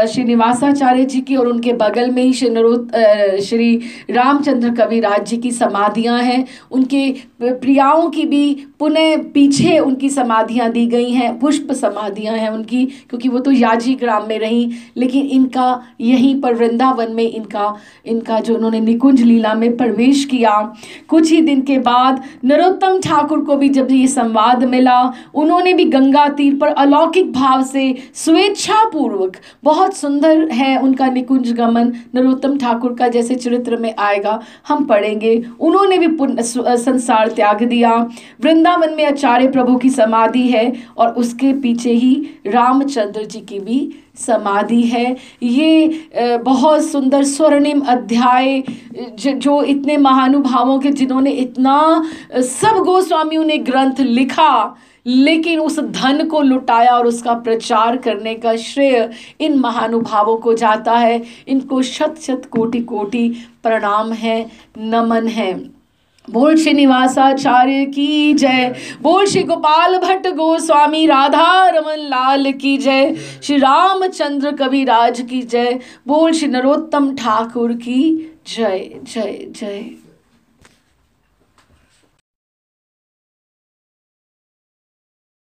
श्रीनिवासाचार्य जी की और उनके बगल में ही श्री रामचंद्र कविराज जी की समाधियाँ हैं। उनके प्रियाओं की भी पुनः पीछे उनकी समाधियाँ दी गई हैं, पुष्प समाधियाँ हैं उनकी, क्योंकि वो तो याजी ग्राम में रहीं, लेकिन इनका यहीं पर वृंदावन में इनका का जो उन्होंने निकुंज लीला में प्रवेश किया। कुछ ही दिन के बाद नरोत्तम ठाकुर को भी जब ये संवाद मिला, उन्होंने भी गंगा तीर पर अलौकिक भाव से स्वेच्छा पूर्वक, बहुत सुंदर है उनका निकुंज गमन, नरोत्तम ठाकुर का जैसे चरित्र में आएगा हम पढ़ेंगे, उन्होंने भी संसार त्याग दिया। वृंदावन में आचार्य प्रभु की समाधि है और उसके पीछे ही रामचंद्र जी की भी समाधि है। ये बहुत सुंदर स्वर्णिम अध्याय जो इतने महानुभावों के, जिन्होंने इतना, सब गोस्वामियों ने ग्रंथ लिखा, लेकिन उस धन को लुटाया और उसका प्रचार करने का श्रेय इन महानुभावों को जाता है। इनको शत शत कोटि कोटि प्रणाम है, नमन है। बोल श्रीनिवासाचार्य की जय, बोल श्री गोपाल भट्ट गोस्वामी राधा रमन लाल की जय, श्री रामचंद्र कविराज की जय, बोल श्री नरोत्तम ठाकुर की जय जय जय।